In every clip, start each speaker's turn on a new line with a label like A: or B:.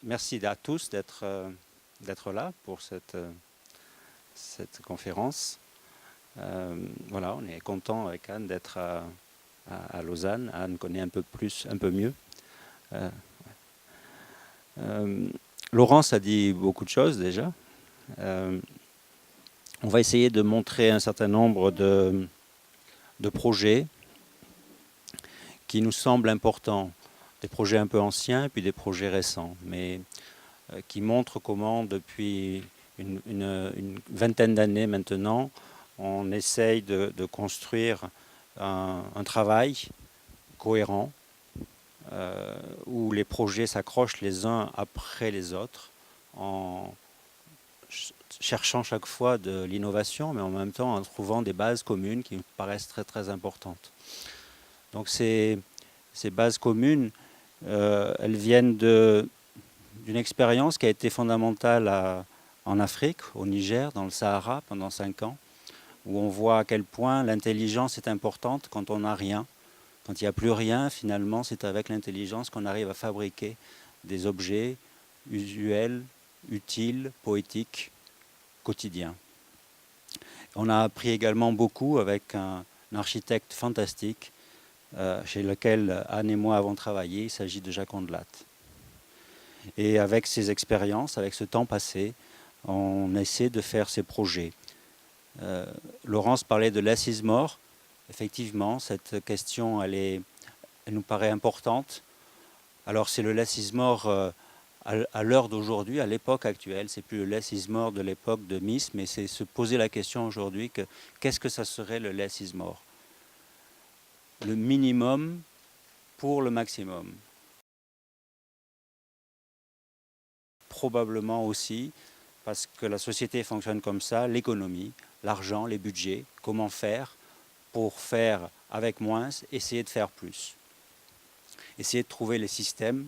A: merci à tous d'être là pour cette conférence. Voilà, on est content avec Anne d'être à Lausanne. Anne connaît un peu mieux. Laurence a dit beaucoup de choses déjà. On va essayer de montrer un certain nombre de projets qui nous semblent importants. Des projets un peu anciens, puis des projets récents, mais qui montrent comment, depuis une vingtaine d'années maintenant, on essaye de construire un travail cohérent, où les projets s'accrochent les uns après les autres, en cherchant chaque fois de l'innovation, mais en même temps en trouvant des bases communes qui me paraissent très très importantes. Donc ces bases communes, elles viennent d'une expérience qui a été fondamentale en Afrique, au Niger, dans le Sahara, pendant 5 ans, où on voit à quel point l'intelligence est importante quand on n'a rien. Quand il n'y a plus rien, finalement, c'est avec l'intelligence qu'on arrive à fabriquer des objets usuels, utiles, poétiques, quotidiens. On a appris également beaucoup avec un architecte fantastique chez lequel Anne et moi avons travaillé. Il s'agit de Jacques Ondelat. Et avec ces expériences, avec ce temps passé, on essaie de faire ces projets. Laurence parlait de less is more. Effectivement, cette question, elle nous paraît importante. Alors c'est le less is more à l'heure d'aujourd'hui, à l'époque actuelle. C'est plus le less is more de l'époque de Miss, mais c'est se poser la question aujourd'hui que qu'est-ce que ça serait le less is more? Le minimum pour le maximum. Probablement aussi parce que la société fonctionne comme ça, l'économie, l'argent, les budgets, comment faire pour faire avec moins, essayer de faire plus. Essayer de trouver les systèmes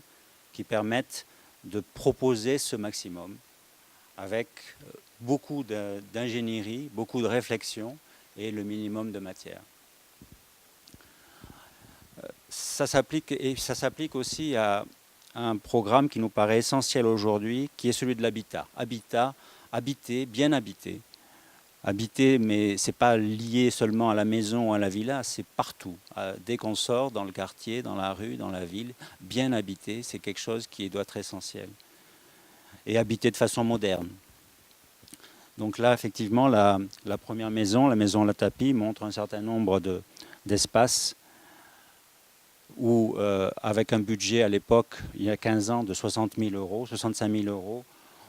A: qui permettent de proposer ce maximum avec beaucoup d'ingénierie, beaucoup de réflexion et le minimum de matière. Ça s'applique aussi à un programme qui nous paraît essentiel aujourd'hui, qui est celui de l'habitat. Habiter, bien habiter. Habiter, mais ce n'est pas lié seulement à la maison ou à la villa, c'est partout. Dès qu'on sort dans le quartier, dans la rue, dans la ville, bien habiter, c'est quelque chose qui doit être essentiel. Et habiter de façon moderne. Donc là, effectivement, la première maison, la maison Latapi, montre un certain nombre d'espaces où, avec un budget à l'époque, il y a 15 ans, de 60 000 euros, 65 000 euros,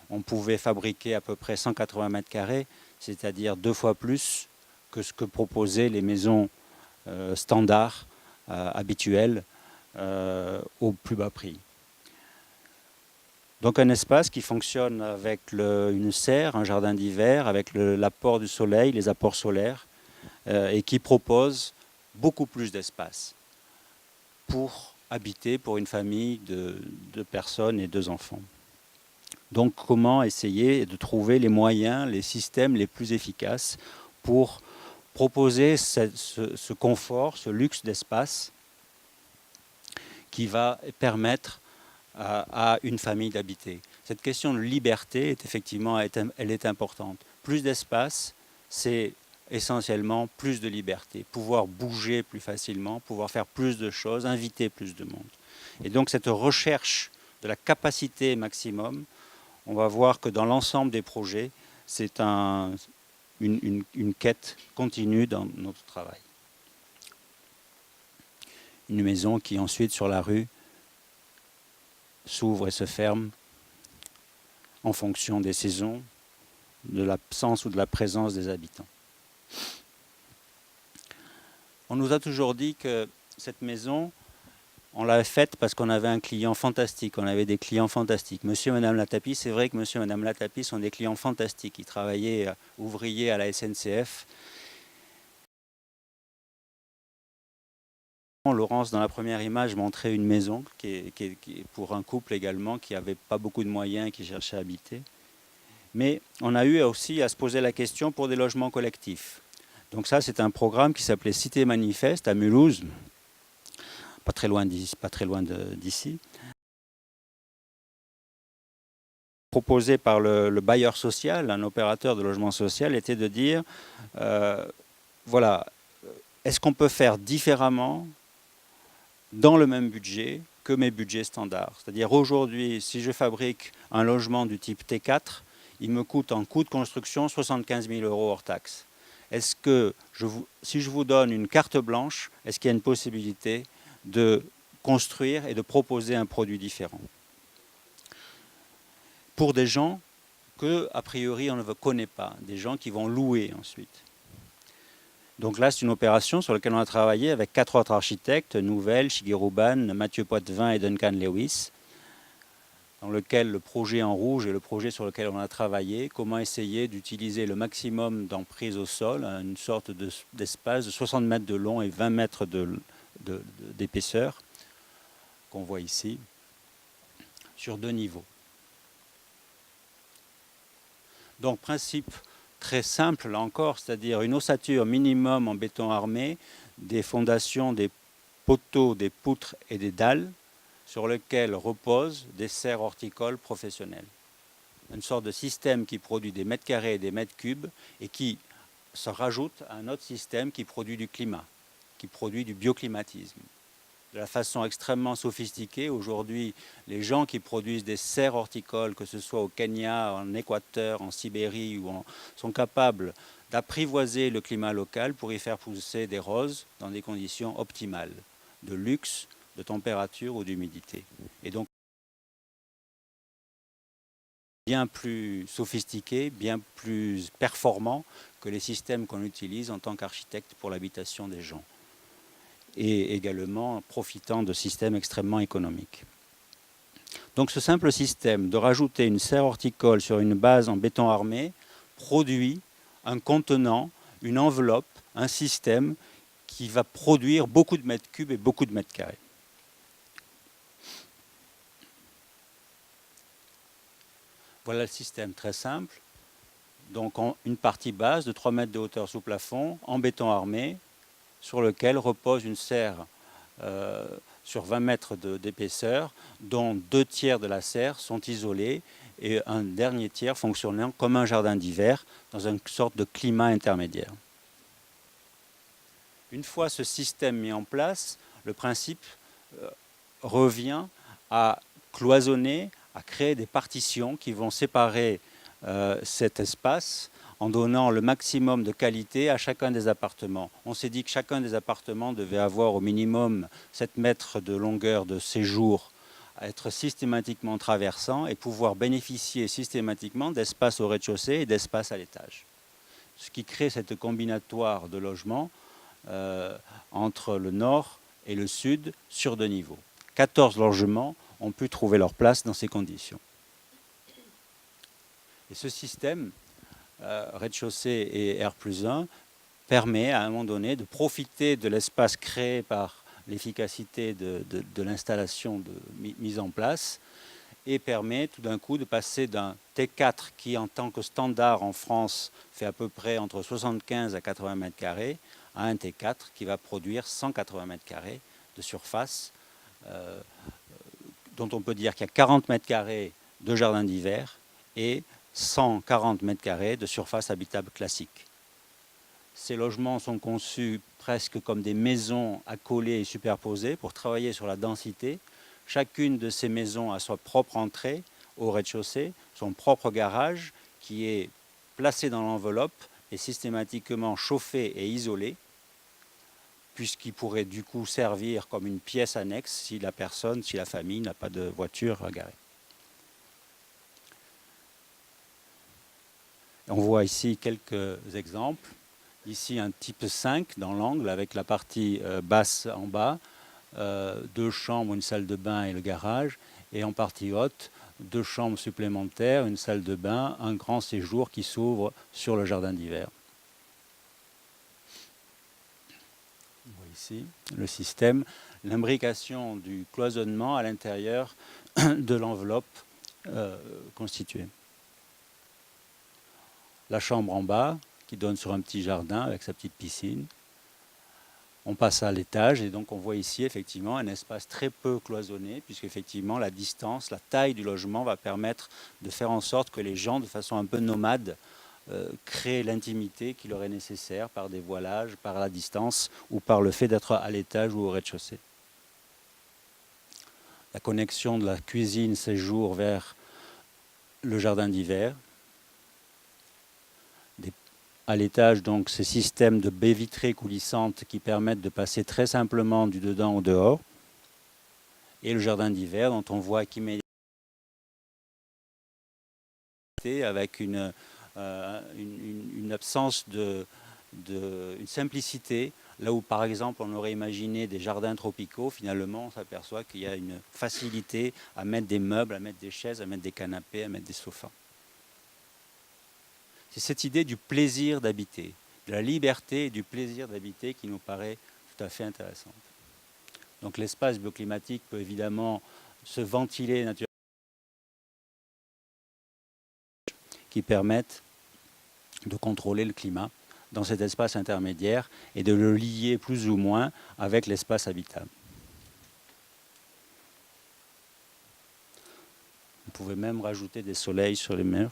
A: on pouvait fabriquer à peu près 180 mètres carrés, c'est-à-dire 2 fois plus que ce que proposaient les maisons standards, habituelles, au plus bas prix. Donc un espace qui fonctionne avec une serre, un jardin d'hiver, avec l'apport du soleil, les apports solaires, et qui propose beaucoup plus d'espace pour habiter pour une famille de 2 personnes et 2 enfants. Donc comment essayer de trouver les moyens, les systèmes les plus efficaces pour proposer ce confort, ce luxe d'espace qui va permettre à une famille d'habiter. Cette question de liberté est effectivement elle est importante. Plus d'espace, c'est essentiellement plus de liberté, pouvoir bouger plus facilement, pouvoir faire plus de choses, inviter plus de monde. Et donc cette recherche de la capacité maximum, on va voir que dans l'ensemble des projets, c'est une quête continue dans notre travail. Une maison qui ensuite sur la rue s'ouvre et se ferme en fonction des saisons, de l'absence ou de la présence des habitants. On nous a toujours dit que cette maison, on l'avait faite parce qu'on avait un client fantastique, on avait des clients fantastiques. Monsieur et Madame Latapi, c'est vrai que Monsieur et Madame Latapi sont des clients fantastiques. Ils travaillaient ouvriers à la SNCF. Laurence, dans la première image, montrait une maison qui est pour un couple également qui n'avait pas beaucoup de moyens et qui cherchait à habiter. Mais on a eu aussi à se poser la question pour des logements collectifs. Donc ça, c'est un programme qui s'appelait Cité Manifeste à Mulhouse, pas très loin d'ici. proposé par le bailleur social, un opérateur de logement social, était de dire, voilà, est-ce qu'on peut faire différemment dans le même budget que mes budgets standards? C'est-à-dire aujourd'hui, si je fabrique un logement du type T4, il me coûte en coût de construction 75 000 € hors taxe. Est-ce que, si je vous donne une carte blanche, est-ce qu'il y a une possibilité de construire et de proposer un produit différent pour des gens que, a priori, on ne connaît pas, des gens qui vont louer ensuite? Donc là, c'est une opération sur laquelle on a travaillé avec 4 autres architectes, Nouvel, Shigeru Ban, Mathieu Poitvin et Duncan Lewis, dans lequel le projet en rouge est le projet sur lequel on a travaillé, comment essayer d'utiliser le maximum d'emprise au sol, une sorte d'espace de 60 mètres de long et 20 mètres d'épaisseur, qu'on voit ici, sur 2 niveaux. Donc, principe très simple, là encore, c'est-à-dire une ossature minimum en béton armé, des fondations, des poteaux, des poutres et des dalles sur lesquelles reposent des serres horticoles professionnelles. Une sorte de système qui produit des mètres carrés et des mètres cubes et qui se rajoute à un autre système qui produit du climat, qui produit du bioclimatisme. De la façon extrêmement sophistiquée, aujourd'hui, les gens qui produisent des serres horticoles, que ce soit au Kenya, en Équateur, en Sibérie, sont capables d'apprivoiser le climat local pour y faire pousser des roses dans des conditions optimales, de luxe, de température ou d'humidité. Et donc, bien plus sophistiqué, bien plus performant que les systèmes qu'on utilise en tant qu'architecte pour l'habitation des gens, et également profitant de systèmes extrêmement économiques. Donc ce simple système de rajouter une serre horticole sur une base en béton armé produit un contenant, une enveloppe, un système qui va produire beaucoup de mètres cubes et beaucoup de mètres carrés. Voilà le système très simple. Donc une partie base de 3 mètres de hauteur sous plafond en béton armé sur lequel repose une serre sur 20 mètres d'épaisseur, dont 2 tiers de la serre sont isolés et un dernier tiers fonctionnant comme un jardin d'hiver dans une sorte de climat intermédiaire. Une fois ce système mis en place, le principe revient à cloisonner, à créer des partitions qui vont séparer cet espace en donnant le maximum de qualité à chacun des appartements. On s'est dit que chacun des appartements devait avoir au minimum 7 mètres de longueur de séjour, être systématiquement traversant et pouvoir bénéficier systématiquement d'espace au rez-de-chaussée et d'espace à l'étage. Ce qui crée cette combinatoire de logements entre le nord et le sud sur 2 niveaux. 14 logements ont pu trouver leur place dans ces conditions. Et ce système, rez-de-chaussée et R+1, permet à un moment donné de profiter de l'espace créé par l'efficacité de l'installation mise en place et permet tout d'un coup de passer d'un T4 qui en tant que standard en France fait à peu près entre 75 à 80 mètres carrés à un T4 qui va produire 180 mètres carrés de surface dont on peut dire qu'il y a 40 mètres carrés de jardin d'hiver et 140 mètres carrés de surface habitable classique. Ces logements sont conçus presque comme des maisons accolées et superposées pour travailler sur la densité. Chacune de ces maisons a sa propre entrée au rez-de-chaussée, son propre garage qui est placé dans l'enveloppe et systématiquement chauffé et isolé, puisqu'il pourrait du coup servir comme une pièce annexe si la personne, si la famille n'a pas de voiture à garer. On voit ici quelques exemples. Ici un type 5 dans l'angle avec la partie basse en bas, 2 chambres, une salle de bain et le garage. Et en partie haute, 2 chambres supplémentaires, une salle de bain, un grand séjour qui s'ouvre sur le jardin d'hiver. On voit ici le système, l'imbrication du cloisonnement à l'intérieur de l'enveloppe constituée. La chambre en bas, qui donne sur un petit jardin avec sa petite piscine. On passe à l'étage et donc on voit ici effectivement un espace très peu cloisonné puisque effectivement la distance, la taille du logement va permettre de faire en sorte que les gens de façon un peu nomade créent l'intimité qui leur est nécessaire par des voilages, par la distance ou par le fait d'être à l'étage ou au rez-de-chaussée. La connexion de la cuisine séjour vers le jardin d'hiver. À l'étage, donc, ces systèmes de baies vitrées coulissantes qui permettent de passer très simplement du dedans au dehors. Et le jardin d'hiver, dont on voit qu'immédiatement avec une absence une simplicité, là où par exemple on aurait imaginé des jardins tropicaux, finalement on s'aperçoit qu'il y a une facilité à mettre des meubles, à mettre des chaises, à mettre des canapés, à mettre des sofas. C'est cette idée du plaisir d'habiter, de la liberté et du plaisir d'habiter qui nous paraît tout à fait intéressante. Donc l'espace bioclimatique peut évidemment se ventiler naturellement, qui permettent de contrôler le climat dans cet espace intermédiaire et de le lier plus ou moins avec l'espace habitable. Vous pouvez même rajouter des soleils sur les murs.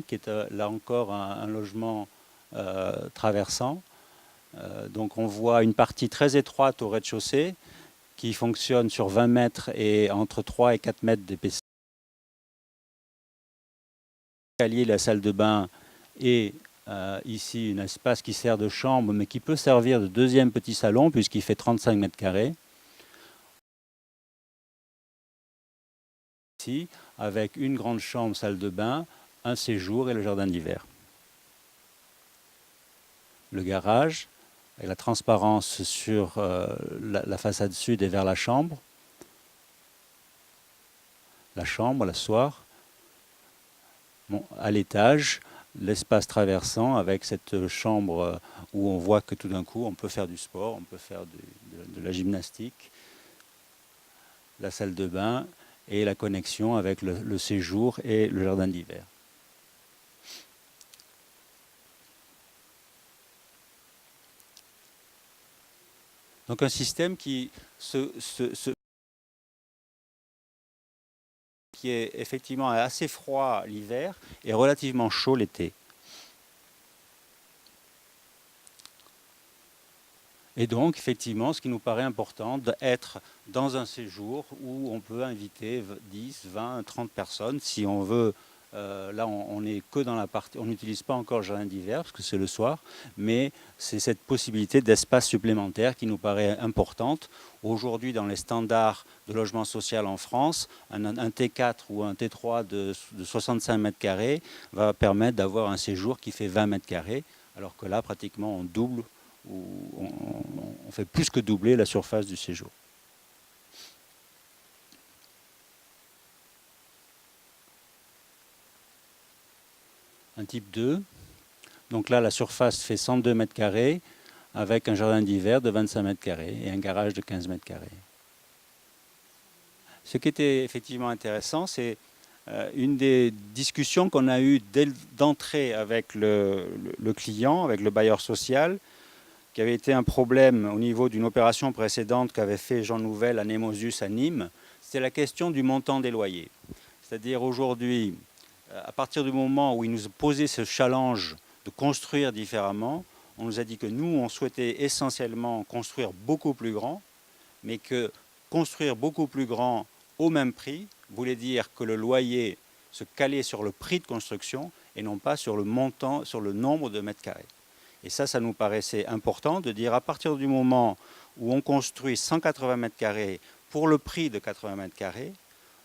A: Qui est là encore un logement traversant. Donc on voit une partie très étroite au rez-de-chaussée qui fonctionne sur 20 mètres et entre 3 et 4 mètres d'épaisseur. La salle de bain et ici un espace qui sert de chambre mais qui peut servir de deuxième petit salon puisqu'il fait 35 mètres carrés. Ici avec une grande chambre, salle de bain, un séjour et le jardin d'hiver. Le garage, avec la transparence sur la façade sud et vers la chambre. La chambre, l'asseoir. Bon, à l'étage, l'espace traversant avec cette chambre où on voit que tout d'un coup on peut faire du sport, on peut faire de la gymnastique. La salle de bain et la connexion avec le séjour et le jardin d'hiver. Donc un système qui est effectivement assez froid l'hiver et relativement chaud l'été. Et donc, effectivement, ce qui nous paraît important, d'être dans un séjour où on peut inviter 10, 20, 30 personnes. Si on veut, là, on n'est que dans la partie, on n'utilise pas encore le jardin d'hiver parce que c'est le soir, mais c'est cette possibilité d'espace supplémentaire qui nous paraît importante. Aujourd'hui, dans les standards de logement social en France, un T4 ou un T3 de 65 mètres carrés va permettre d'avoir un séjour qui fait 20 mètres carrés, alors que là, pratiquement, on double où on fait plus que doubler la surface du séjour. Un type 2. Donc là, la surface fait 102 mètres carrés avec un jardin d'hiver de 25 mètres carrés et un garage de 15 mètres carrés. Ce qui était effectivement intéressant, c'est une des discussions qu'on a eues d'entrée avec le client, avec le bailleur social, qui avait été un problème au niveau d'une opération précédente qu'avait fait Jean Nouvel à Nemosus à Nîmes, c'était la question du montant des loyers. C'est-à-dire aujourd'hui, à partir du moment où il nous a posé ce challenge de construire différemment, on nous a dit que nous, on souhaitait essentiellement construire beaucoup plus grand, mais que construire beaucoup plus grand au même prix voulait dire que le loyer se calait sur le prix de construction et non pas sur le montant, sur le nombre de mètres carrés. Et ça nous paraissait important de dire à partir du moment où on construit 180 mètres carrés pour le prix de 80 mètres carrés,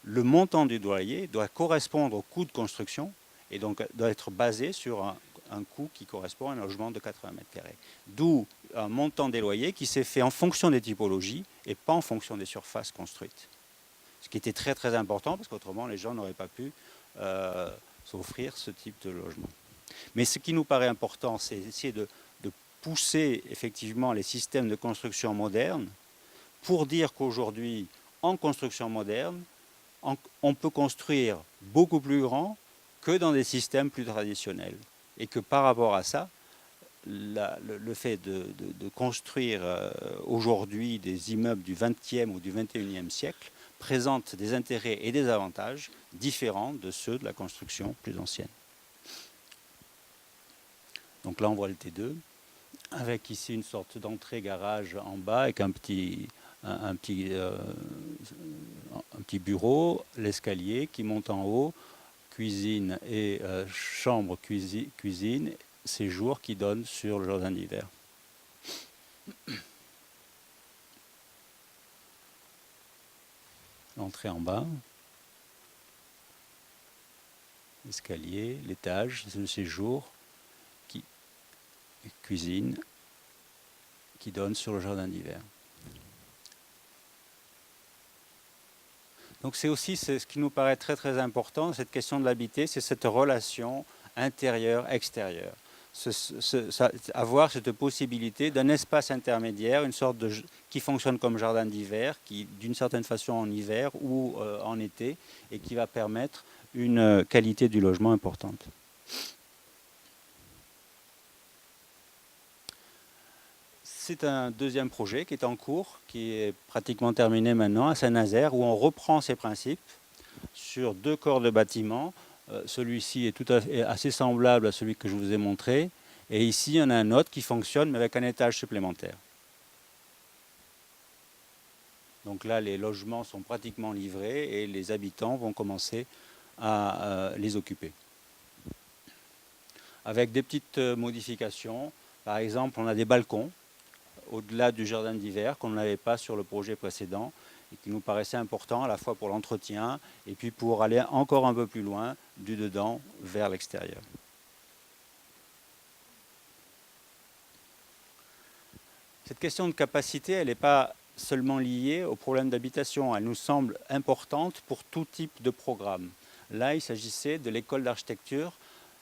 A: le montant du loyer doit correspondre au coût de construction et donc doit être basé sur un coût qui correspond à un logement de 80 mètres carrés. D'où un montant des loyers qui s'est fait en fonction des typologies et pas en fonction des surfaces construites. Ce qui était très très important parce qu'autrement les gens n'auraient pas pu s'offrir ce type de logement. Mais ce qui nous paraît important, c'est essayer de pousser effectivement les systèmes de construction moderne pour dire qu'aujourd'hui, en construction moderne, on peut construire beaucoup plus grand que dans des systèmes plus traditionnels. Et que par rapport à ça, le fait de construire aujourd'hui des immeubles du XXe ou du XXIe siècle présente des intérêts et des avantages différents de ceux de la construction plus ancienne. Donc là, on voit le T2, avec ici une sorte d'entrée garage en bas, avec un petit bureau, l'escalier qui monte en haut, cuisine et chambre cuisine, séjour qui donne sur le jardin d'hiver. L'entrée en bas, l'escalier, l'étage, le séjour, cuisine qui donne sur le jardin d'hiver. Donc c'est aussi ce qui nous paraît très très important, cette question de l'habiter, c'est cette relation intérieure-extérieure. Avoir cette possibilité d'un espace intermédiaire, une sorte qui fonctionne comme jardin d'hiver, qui d'une certaine façon en hiver ou en été, et qui va permettre une qualité du logement importante. C'est un deuxième projet qui est en cours, qui est pratiquement terminé maintenant à Saint-Nazaire, où on reprend ces principes sur 2 corps de bâtiment. Celui-ci est assez semblable à celui que je vous ai montré. Et ici, il y en a un autre qui fonctionne, mais avec un étage supplémentaire. Donc là, les logements sont pratiquement livrés et les habitants vont commencer à les occuper. Avec des petites modifications. Par exemple, on a des balcons au-delà du jardin d'hiver qu'on n'avait pas sur le projet précédent et qui nous paraissait important à la fois pour l'entretien et puis pour aller encore un peu plus loin du dedans vers l'extérieur. Cette question de capacité, elle n'est pas seulement liée au problème d'habitation, elle nous semble importante pour tout type de programme. Là, il s'agissait de l'école d'architecture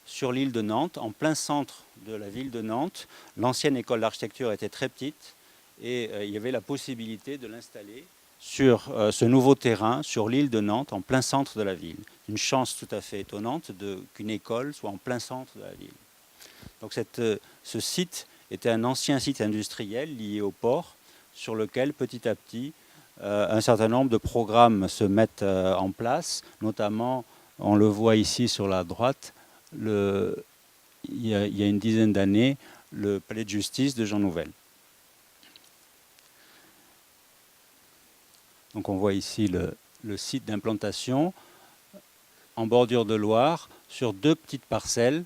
A: sur l'île de Nantes, en plein centre de la ville de Nantes. L'ancienne école d'architecture était très petite et il y avait la possibilité de l'installer sur ce nouveau terrain, sur l'île de Nantes, en plein centre de la ville. Une chance tout à fait étonnante qu'une école soit en plein centre de la ville. Donc ce site était un ancien site industriel lié au port, sur lequel petit à petit un certain nombre de programmes se mettent en place, notamment, on le voit ici sur la droite, il y a une dizaine d'années, le palais de justice de Jean Nouvel. Donc on voit ici le site d'implantation en bordure de Loire sur 2 petites parcelles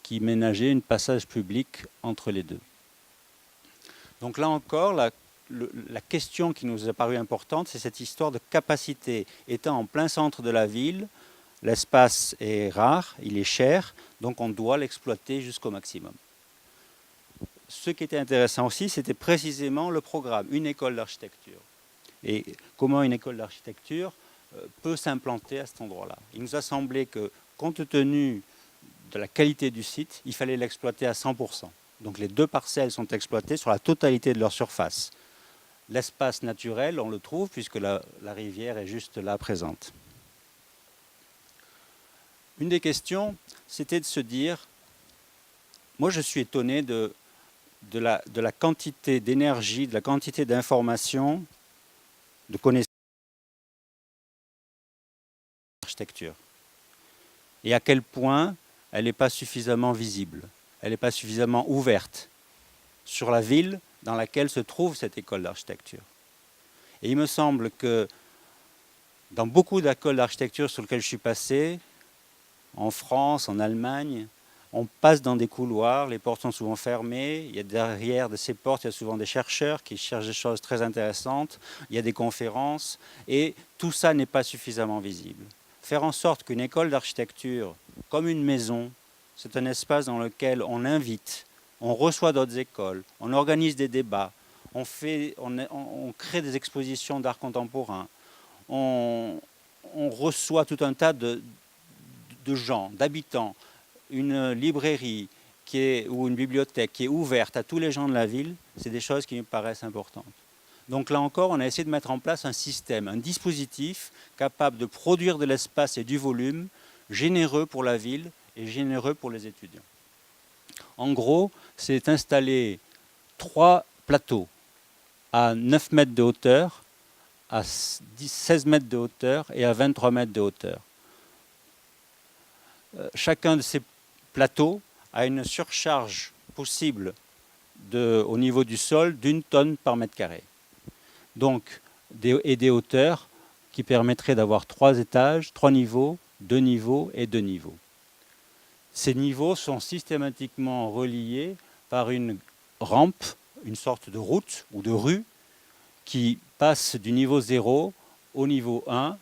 A: qui ménageaient un passage public entre les deux. Donc là encore, la question qui nous a paru importante, c'est cette histoire de capacité. Étant en plein centre de la ville, l'espace est rare, il est cher, donc on doit l'exploiter jusqu'au maximum. Ce qui était intéressant aussi, c'était précisément le programme, une école d'architecture. Et comment une école d'architecture peut s'implanter à cet endroit-là. Il nous a semblé que, compte tenu de la qualité du site, il fallait l'exploiter à 100%. Donc les 2 parcelles sont exploitées sur la totalité de leur surface. L'espace naturel, on le trouve, puisque la rivière est juste là présente. Une des questions, c'était de se dire, moi je suis étonné de la quantité d'énergie, de la quantité d'informations, de connaissances de l'architecture. Et à quel point elle n'est pas suffisamment visible, elle n'est pas suffisamment ouverte sur la ville dans laquelle se trouve cette école d'architecture. Et il me semble que dans beaucoup d'écoles d'architecture sur lesquelles je suis passé, en France, en Allemagne, on passe dans des couloirs, les portes sont souvent fermées, il y a derrière de ces portes, il y a souvent des chercheurs qui cherchent des choses très intéressantes, il y a des conférences, et tout ça n'est pas suffisamment visible. Faire en sorte qu'une école d'architecture, comme une maison, c'est un espace dans lequel on invite, on reçoit d'autres écoles, on organise des débats, on crée des expositions d'art contemporain, on reçoit tout un tas de gens, d'habitants, une librairie ou une bibliothèque qui est ouverte à tous les gens de la ville, c'est des choses qui me paraissent importantes. Donc là encore, on a essayé de mettre en place un système, un dispositif capable de produire de l'espace et du volume généreux pour la ville et généreux pour les étudiants. En gros, c'est installer 3 plateaux à 9 mètres de hauteur, à 16 mètres de hauteur et à 23 mètres de hauteur. Chacun de ces plateaux a une surcharge possible au niveau du sol d'1 tonne par mètre carré. Donc, des hauteurs qui permettraient d'avoir 3 étages, 3 niveaux, 2 niveaux et 2 niveaux. Ces niveaux sont systématiquement reliés par une rampe, une sorte de route ou de rue qui passe du niveau 0 au niveau 1,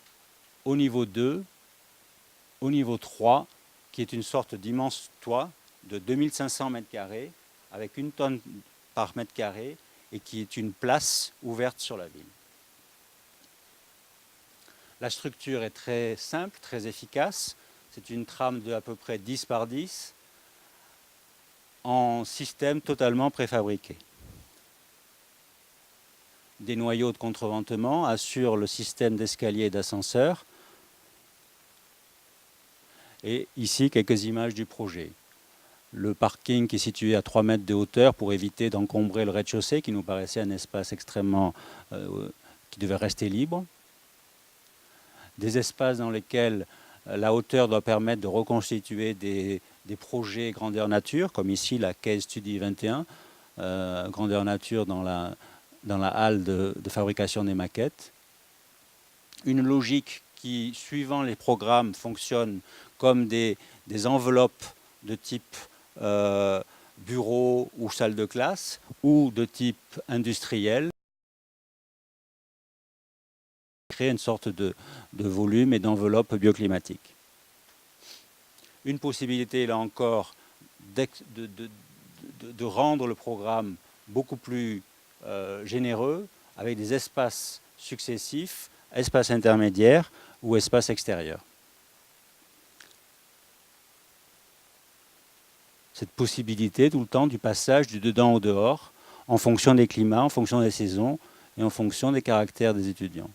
A: au niveau 2, au niveau 3, qui est une sorte d'immense toit de 2500 mètres carrés avec 1 tonne par mètre carré et qui est une place ouverte sur la ville. La structure est très simple, très efficace. C'est une trame de à peu près 10 par 10 en système totalement préfabriqué. Des noyaux de contreventement assurent le système d'escalier et d'ascenseur. Et ici, quelques images du projet. Le parking qui est situé à 3 mètres de hauteur pour éviter d'encombrer le rez-de-chaussée qui nous paraissait un espace extrêmement qui devait rester libre. Des espaces dans lesquels la hauteur doit permettre de reconstituer des projets grandeur nature, comme ici la Case Study 21, grandeur nature dans la halle de fabrication des maquettes. Une logique qui, suivant les programmes, fonctionne comme des enveloppes de type bureau ou salle de classe, ou de type industriel, créer une sorte de volume et d'enveloppe bioclimatique. Une possibilité, là encore, de rendre le programme beaucoup plus généreux, avec des espaces successifs, espaces intermédiaires ou espaces extérieurs. Cette possibilité tout le temps du passage du dedans au dehors, en fonction des climats, en fonction des saisons et en fonction des caractères des étudiants.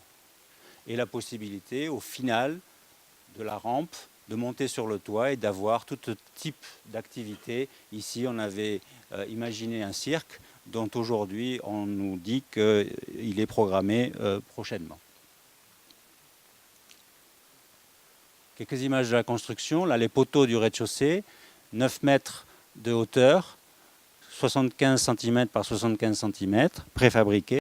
A: Et la possibilité, au final de la rampe, de monter sur le toit et d'avoir tout type d'activité. Ici, on avait imaginé un cirque dont aujourd'hui on nous dit qu'il est programmé prochainement. Quelques images de la construction. Là, les poteaux du rez-de-chaussée, 9 mètres de hauteur, 75 cm par 75 cm, préfabriqués.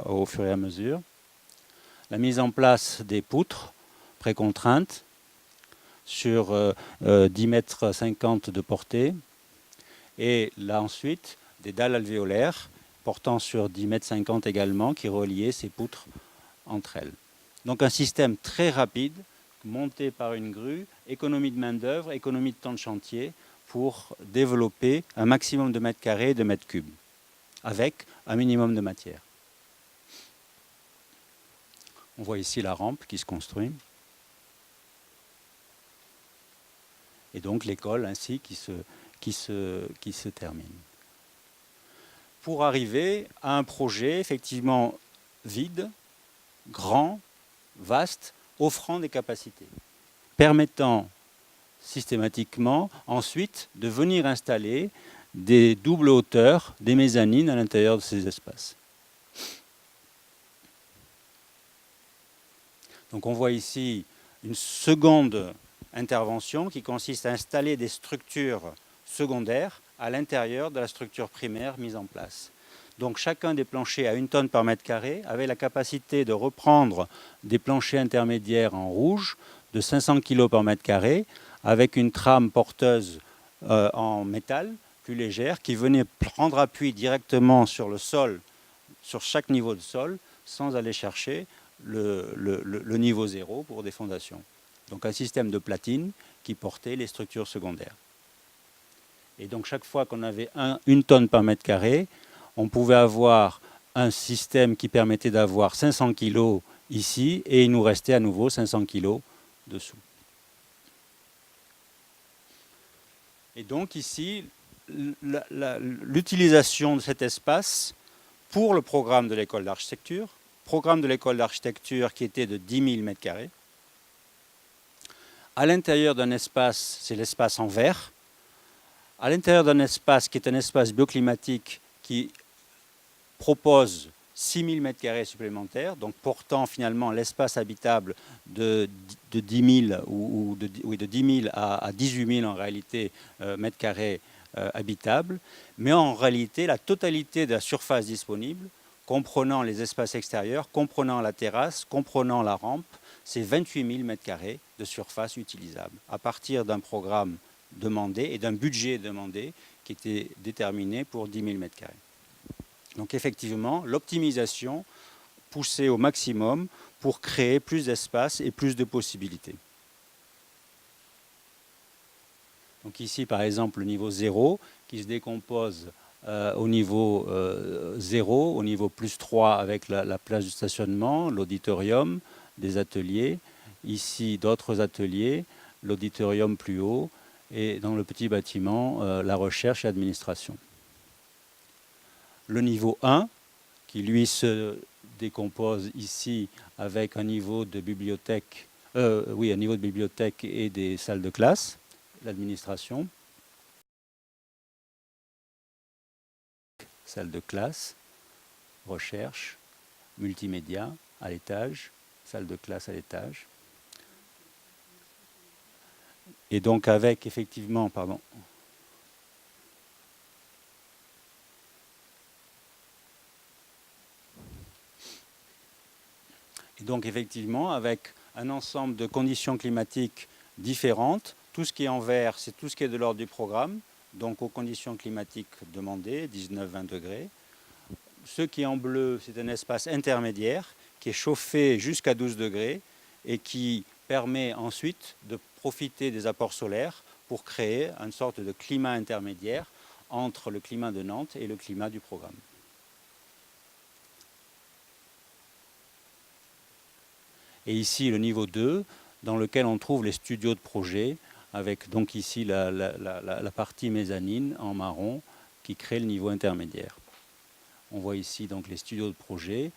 A: Au fur et à mesure. La mise en place des poutres précontraintes sur 10,50 mètres de portée. Et là ensuite, des dalles alvéolaires portant sur 10,50 mètres également qui reliaient ces poutres entre elles. Donc un système très rapide, monté par une grue, économie de main-d'œuvre, économie de temps de chantier pour développer un maximum de mètres carrés et de mètres cubes, avec un minimum de matière. On voit ici la rampe qui se construit. Et donc l'école ainsi qui se termine. Pour arriver à un projet effectivement vide, grand, vaste, offrant des capacités, permettant systématiquement ensuite de venir installer des doubles hauteurs, des mezzanines à l'intérieur de ces espaces. Donc on voit ici une seconde intervention qui consiste à installer des structures secondaires à l'intérieur de la structure primaire mise en place. Donc chacun des planchers à 1 tonne par mètre carré avait la capacité de reprendre des planchers intermédiaires en rouge de 500 kg par mètre carré avec une trame porteuse en métal plus légère qui venait prendre appui directement sur le sol, sur chaque niveau de sol, sans aller chercher le niveau 0 pour des fondations. Donc un système de platine qui portait les structures secondaires. Et donc chaque fois qu'on avait 1 tonne par mètre carré, on pouvait avoir un système qui permettait d'avoir 500 kg ici et il nous restait à nouveau 500 kg dessous. Et donc ici, l'utilisation de cet espace pour le programme de l'école d'architecture, programme de l'école d'architecture qui était de 10 000 mètres carrés. À l'intérieur d'un espace, c'est l'espace en vert, à l'intérieur d'un espace qui est un espace bioclimatique qui propose 6 000 mètres carrés supplémentaires, donc portant finalement l'espace habitable de 10 000 ou de 10 000 à 18 000 en réalité mètres carrés habitables, mais en réalité la totalité de la surface disponible, comprenant les espaces extérieurs, comprenant la terrasse, comprenant la rampe, c'est 28 000 mètres carrés de surface utilisable, à partir d'un programme demandé et d'un budget demandé qui était déterminé pour 10 000 mètres carrés. Donc effectivement, l'optimisation poussée au maximum pour créer plus d'espace et plus de possibilités. Donc ici, par exemple, le niveau 0 qui se décompose au niveau 0, au niveau plus 3 avec la place du stationnement, l'auditorium, des ateliers, ici d'autres ateliers, l'auditorium plus haut, et dans le petit bâtiment, la recherche et l'administration. Le niveau 1, qui lui se décompose ici avec un niveau de bibliothèque, un niveau de bibliothèque et des salles de classe, l'administration, salle de classe, recherche, multimédia à l'étage, salle de classe à l'étage. Et donc avec effectivement, pardon. Et donc effectivement, avec un ensemble de conditions climatiques différentes, tout ce qui est en vert, c'est tout ce qui est de l'ordre du programme, donc aux conditions climatiques demandées, 19-20 degrés. Ce qui est en bleu, c'est un espace intermédiaire qui est chauffé jusqu'à 12 degrés et qui permet ensuite de profiter des apports solaires pour créer une sorte de climat intermédiaire entre le climat de Nantes et le climat du programme. Et ici le niveau 2, dans lequel on trouve les studios de projet, avec donc ici la partie mezzanine en marron qui crée le niveau intermédiaire. On voit ici donc les studios de projet.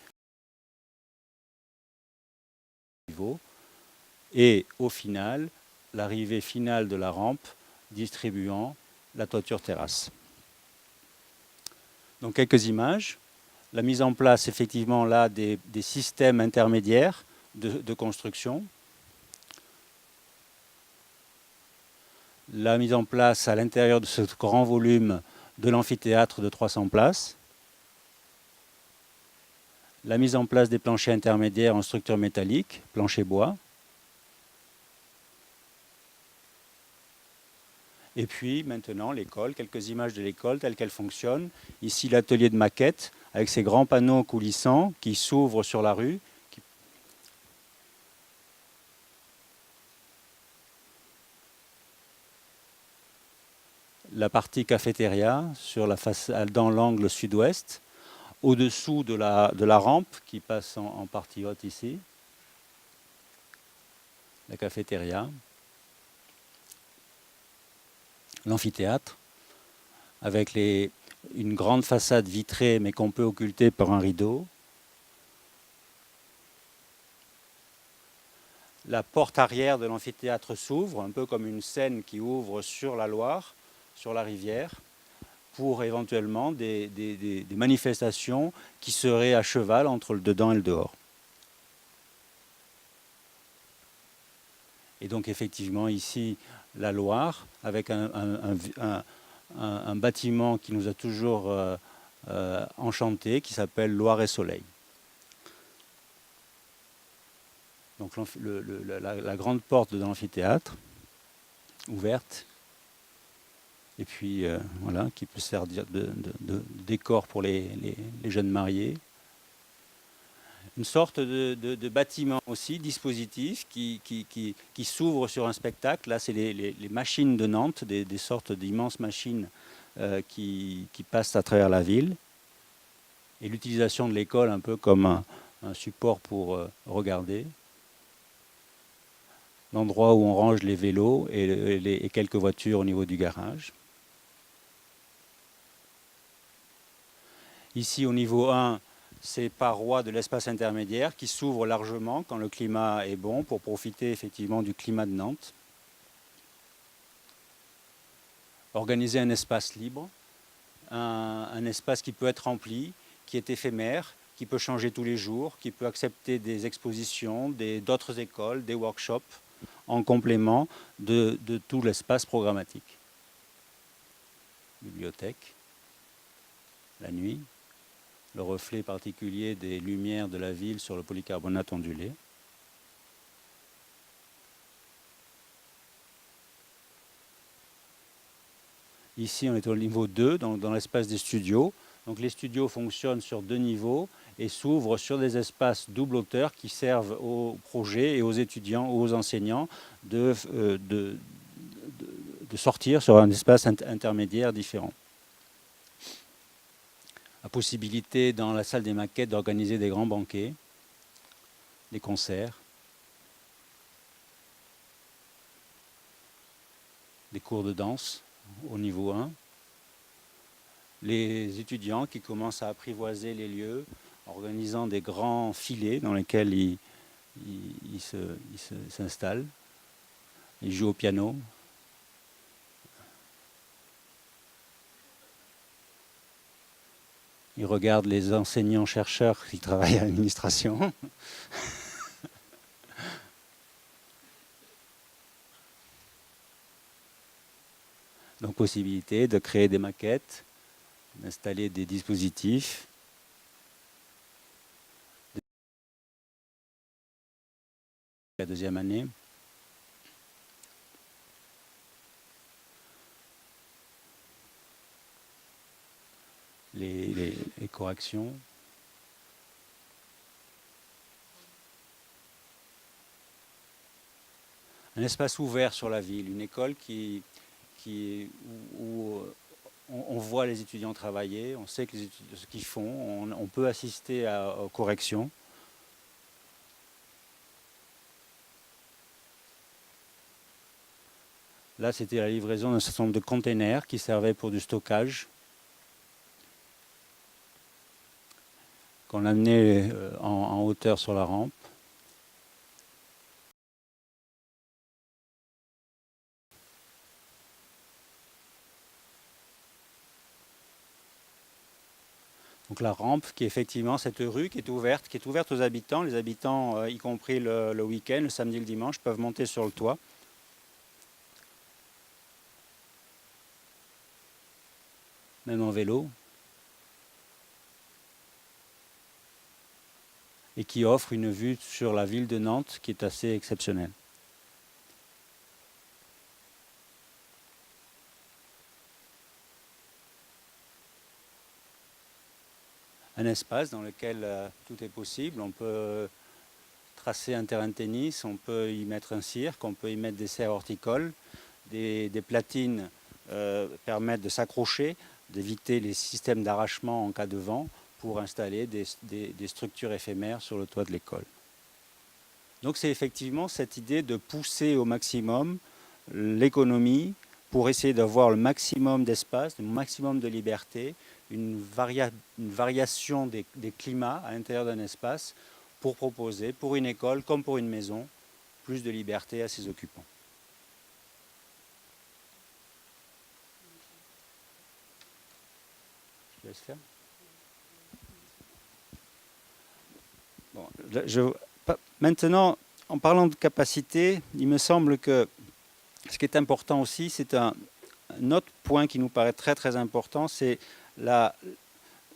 A: Et au final, l'arrivée finale de la rampe distribuant la toiture terrasse. Donc quelques images. La mise en place effectivement là des systèmes intermédiaires de construction. La mise en place à l'intérieur de ce grand volume de l'amphithéâtre de 300 places. La mise en place des planchers intermédiaires en structure métallique, plancher bois. Et puis maintenant l'école, quelques images de l'école telle qu'elle fonctionne. Ici l'atelier de maquette avec ses grands panneaux coulissants qui s'ouvrent sur la rue. La partie cafétéria sur la façade, dans l'angle sud-ouest, au-dessous de la rampe qui passe en partie haute ici. La cafétéria. L'amphithéâtre, avec une grande façade vitrée mais qu'on peut occulter par un rideau. La porte arrière de l'amphithéâtre s'ouvre, un peu comme une scène qui ouvre sur la Loire, sur la rivière, pour éventuellement des manifestations qui seraient à cheval entre le dedans et le dehors. Et donc effectivement ici, la Loire, avec un bâtiment qui nous a toujours enchanté, qui s'appelle Loire et Soleil. Donc la grande porte de l'amphithéâtre, ouverte, et puis voilà, qui peut servir de décor pour les jeunes mariés. Une sorte de bâtiment aussi, dispositif, qui s'ouvre sur un spectacle. Là, c'est les machines de Nantes, des sortes d'immenses machines qui passent à travers la ville. Et l'utilisation de l'école un peu comme un support pour regarder. L'endroit où on range les vélos et quelques voitures au niveau du garage. Ici, au niveau 1, ces parois de l'espace intermédiaire qui s'ouvrent largement quand le climat est bon pour profiter effectivement du climat de Nantes. Organiser un espace libre, un espace qui peut être rempli, qui est éphémère, qui peut changer tous les jours, qui peut accepter des expositions, d'autres écoles, des workshops, en complément de tout l'espace programmatique. Bibliothèque, la nuit, le reflet particulier des lumières de la ville sur le polycarbonate ondulé. Ici, on est au niveau 2, dans l'espace des studios. Donc les studios fonctionnent sur 2 niveaux et s'ouvrent sur des espaces double hauteur qui servent aux projets et aux étudiants ou aux enseignants de sortir sur un espace intermédiaire différent. La possibilité dans la salle des maquettes d'organiser des grands banquets, des concerts, des cours de danse au niveau 1. Les étudiants qui commencent à apprivoiser les lieux, en organisant des grands filets dans lesquels ils s'installent. Ils jouent au piano. Ils regardent les enseignants-chercheurs qui travaillent à l'administration. Donc possibilité de créer des maquettes, d'installer des dispositifs. La deuxième année. Les corrections. Un espace ouvert sur la ville, une école où on voit les étudiants travailler, on sait ce qu'ils font, on peut assister aux corrections. Là, c'était la livraison d'un certain nombre de containers qui servaient pour du stockage, qu'on amenait en hauteur sur la rampe. Donc la rampe qui est effectivement cette rue qui est ouverte aux habitants. Les habitants, y compris le week-end, le samedi et le dimanche, peuvent monter sur le toit. Même en vélo. Et qui offre une vue sur la ville de Nantes qui est assez exceptionnelle. Un espace dans lequel tout est possible. On peut tracer un terrain de tennis, on peut y mettre un cirque, on peut y mettre des serres horticoles. Des platines permettent de s'accrocher, d'éviter les systèmes d'arrachement en cas de vent pour installer des structures éphémères sur le toit de l'école. Donc c'est effectivement cette idée de pousser au maximum l'économie pour essayer d'avoir le maximum d'espace, le maximum de liberté, une variation des climats à l'intérieur d'un espace pour proposer, pour une école comme pour une maison, plus de liberté à ses occupants. Je laisse faire. Bon, maintenant, en parlant de capacité, il me semble que ce qui est important aussi, c'est un autre point qui nous paraît très très important, c'est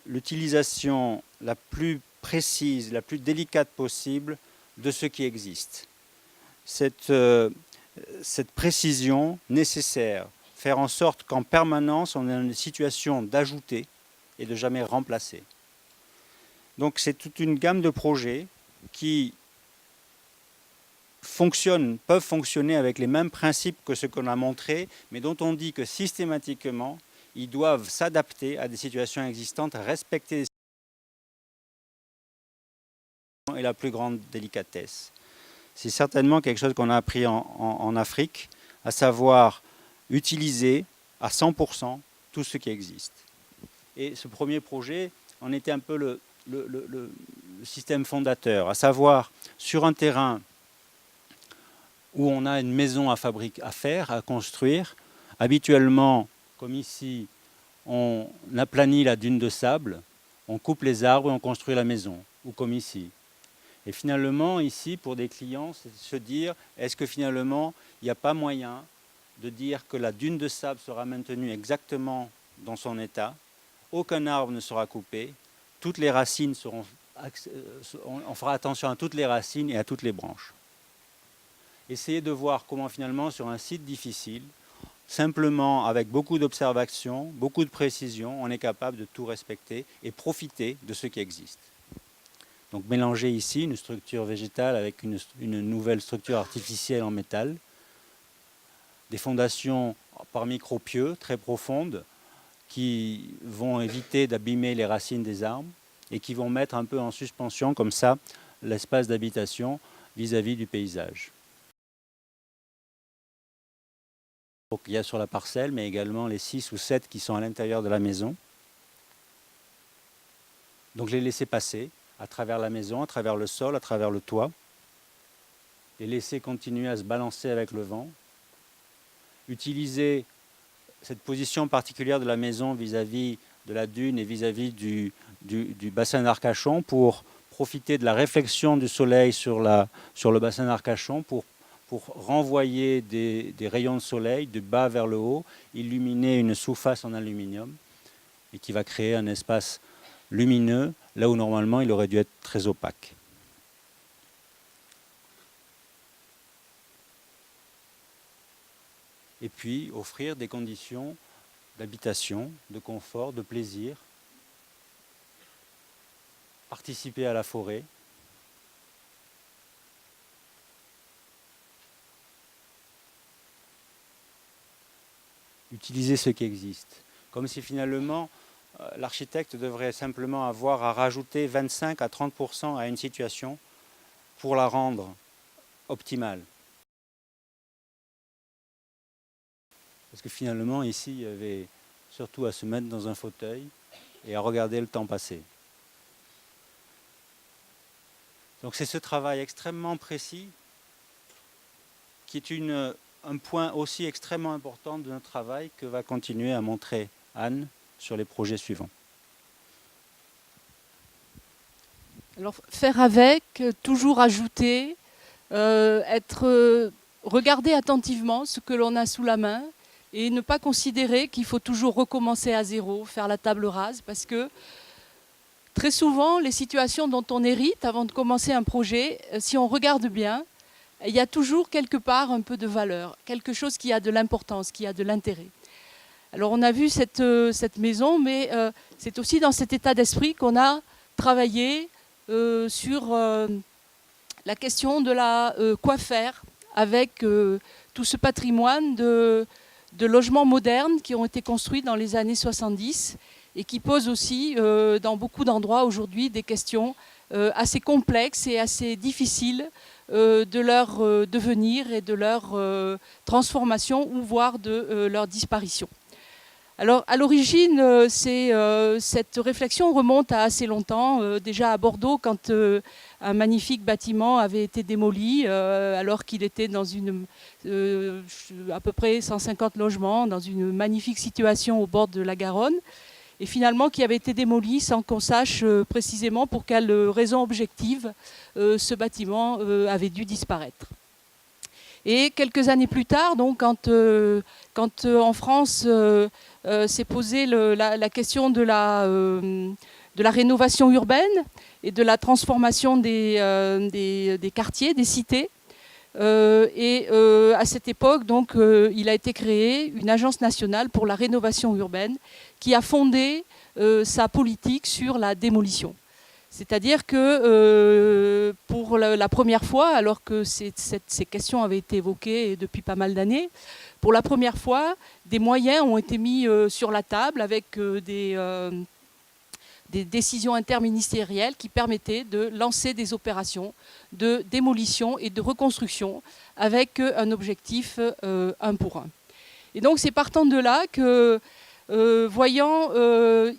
A: l'utilisation la plus précise, la plus délicate possible de ce qui existe. Cette précision nécessaire, faire en sorte qu'en permanence, on ait une situation d'ajouter et de jamais remplacer. Donc c'est toute une gamme de projets qui peuvent fonctionner avec les mêmes principes que ce qu'on a montré, mais dont on dit que systématiquement, ils doivent s'adapter à des situations existantes, respecter les situations et la plus grande délicatesse. C'est certainement quelque chose qu'on a appris en Afrique, à savoir utiliser à 100% tout ce qui existe. Et ce premier projet, on était un peu le système fondateur, à savoir sur un terrain où on a une maison à faire, à construire, habituellement, comme ici, on aplanit la dune de sable, on coupe les arbres et on construit la maison, ou comme ici. Et finalement, ici, pour des clients, c'est de se dire, est-ce que finalement, il n'y a pas moyen de dire que la dune de sable sera maintenue exactement dans son état, aucun arbre ne sera coupé, toutes les racines seront... On fera attention à toutes les racines et à toutes les branches. Essayez de voir comment finalement, sur un site difficile, simplement avec beaucoup d'observation, beaucoup de précision, on est capable de tout respecter et profiter de ce qui existe. Donc mélanger ici une structure végétale avec une nouvelle structure artificielle en métal, des fondations par micropieux très profondes qui vont éviter d'abîmer les racines des arbres et qui vont mettre un peu en suspension comme ça l'espace d'habitation vis-à-vis du paysage. Donc, il y a sur la parcelle, mais également les 6 ou 7 qui sont à l'intérieur de la maison. Donc les laisser passer à travers la maison, à travers le sol, à travers le toit. Les laisser continuer à se balancer avec le vent. Utiliser cette position particulière de la maison vis-à-vis de la dune et vis-à-vis du bassin d'Arcachon pour profiter de la réflexion du soleil sur le bassin d'Arcachon pour renvoyer des rayons de soleil du bas vers le haut, illuminer une sous-face en aluminium et qui va créer un espace lumineux là où normalement il aurait dû être très opaque. Et puis offrir des conditions d'habitation, de confort, de plaisir, participer à la forêt, utiliser ce qui existe. Comme si finalement l'architecte devrait simplement avoir à rajouter 25 à 30% à une situation pour la rendre optimale. Parce que finalement, ici, il y avait surtout à se mettre dans un fauteuil et à regarder le temps passer. Donc c'est ce travail extrêmement précis qui est un point aussi extrêmement important de notre travail que va continuer à montrer Anne sur les projets suivants.
B: Alors faire avec, toujours ajouter, regarder attentivement ce que l'on a sous la main et ne pas considérer qu'il faut toujours recommencer à zéro, faire la table rase, parce que très souvent, les situations dont on hérite avant de commencer un projet, si on regarde bien, il y a toujours quelque part un peu de valeur, quelque chose qui a de l'importance, qui a de l'intérêt. Alors on a vu cette maison, mais c'est aussi dans cet état d'esprit qu'on a travaillé sur la question de quoi faire avec tout ce patrimoine de logements modernes qui ont été construits dans les années 70 et qui posent aussi dans beaucoup d'endroits aujourd'hui des questions assez complexes et assez difficiles de leur devenir et de leur transformation ou voire de leur disparition. Alors à l'origine, cette réflexion remonte à assez longtemps, déjà à Bordeaux quand un magnifique bâtiment avait été démoli alors qu'il était dans à peu près 150 logements, dans une magnifique situation au bord de la Garonne, et finalement qui avait été démoli sans qu'on sache précisément pour quelle raison objective ce bâtiment avait dû disparaître. Et quelques années plus tard, donc, quand en France s'est posée la question de la rénovation urbaine et de la transformation des quartiers, des cités, à cette époque, donc, il a été créé une agence nationale pour la rénovation urbaine qui a fondé sa politique sur la démolition. C'est-à-dire que pour la première fois, alors que ces questions avaient été évoquées depuis pas mal d'années, pour la première fois, des moyens ont été mis sur la table avec des décisions interministérielles qui permettaient de lancer des opérations de démolition et de reconstruction avec un objectif 1 pour 1. Et donc c'est partant de là que voyant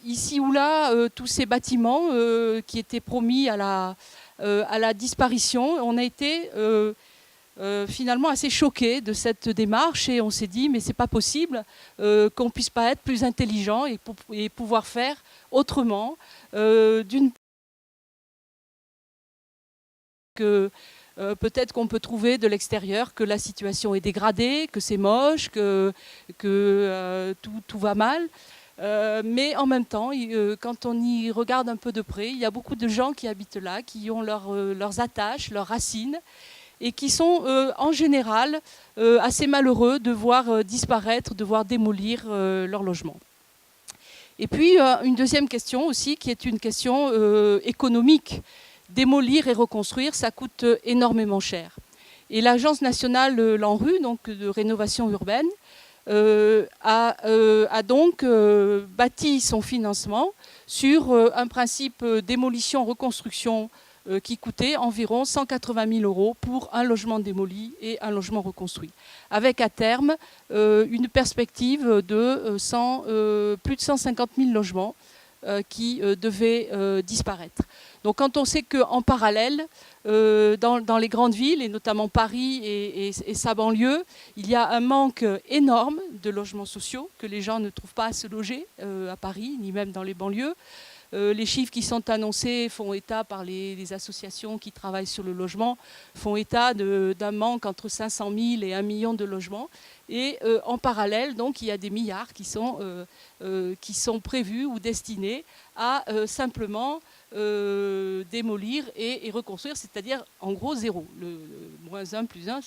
B: ici ou là tous ces bâtiments qui étaient promis à la disparition, on a été finalement assez choqués de cette démarche et on s'est dit mais c'est pas possible qu'on puisse pas être plus intelligent et pouvoir faire autrement. D'une que peut-être qu'on peut trouver de l'extérieur que la situation est dégradée, que c'est moche, que tout va mal. Mais en même temps, quand on y regarde un peu de près, il y a beaucoup de gens qui habitent là, qui ont leurs attaches, leurs racines, et qui sont en général assez malheureux de voir disparaître, de voir démolir leur logement. Et puis, une deuxième question aussi, qui est une question économique. Démolir et reconstruire, ça coûte énormément cher. Et l'Agence nationale l'ANRU, donc de rénovation urbaine, a donc bâti son financement sur un principe démolition-reconstruction qui coûtait environ 180 000 € pour un logement démoli et un logement reconstruit, avec à terme une perspective de plus de 150 000 logements qui devaient disparaître. Donc quand on sait qu'en parallèle, dans les grandes villes, et notamment Paris et sa banlieue, il y a un manque énorme de logements sociaux, que les gens ne trouvent pas à se loger à Paris, ni même dans les banlieues. Les chiffres qui sont annoncés font état par les associations qui travaillent sur le logement, font état d'un manque entre 500 000 et 1 million de logements. Et en parallèle, donc, il y a des milliards qui sont prévus ou destinés à simplement démolir et reconstruire, c'est-à-dire en gros zéro. Le moins 1 plus 1,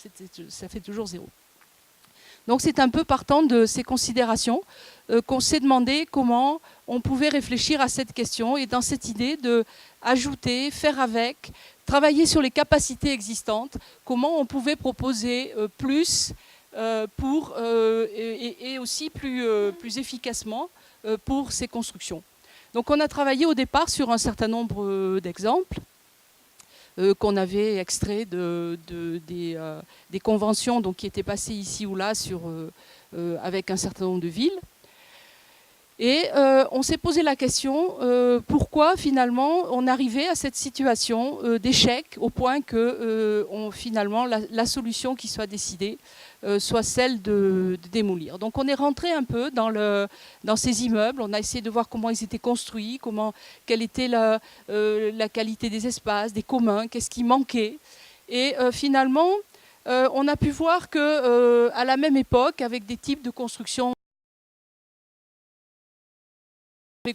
B: ça fait toujours zéro. Donc c'est un peu partant de ces considérations qu'on s'est demandé comment on pouvait réfléchir à cette question et dans cette idée d'ajouter, faire avec, travailler sur les capacités existantes, comment on pouvait proposer plus et aussi plus efficacement pour ces constructions. Donc on a travaillé au départ sur un certain nombre d'exemples qu'on avait extraits des conventions donc, qui étaient passées ici ou là avec un certain nombre de villes. Et on s'est posé la question pourquoi finalement on arrivait à cette situation d'échec au point que finalement la solution qui soit décidée soit celle de démolir. Donc on est rentré un peu dans ces immeubles, on a essayé de voir comment ils étaient construits, quelle était la qualité des espaces, des communs, qu'est-ce qui manquait. Et finalement, on a pu voir qu'à la même époque, avec des types de construction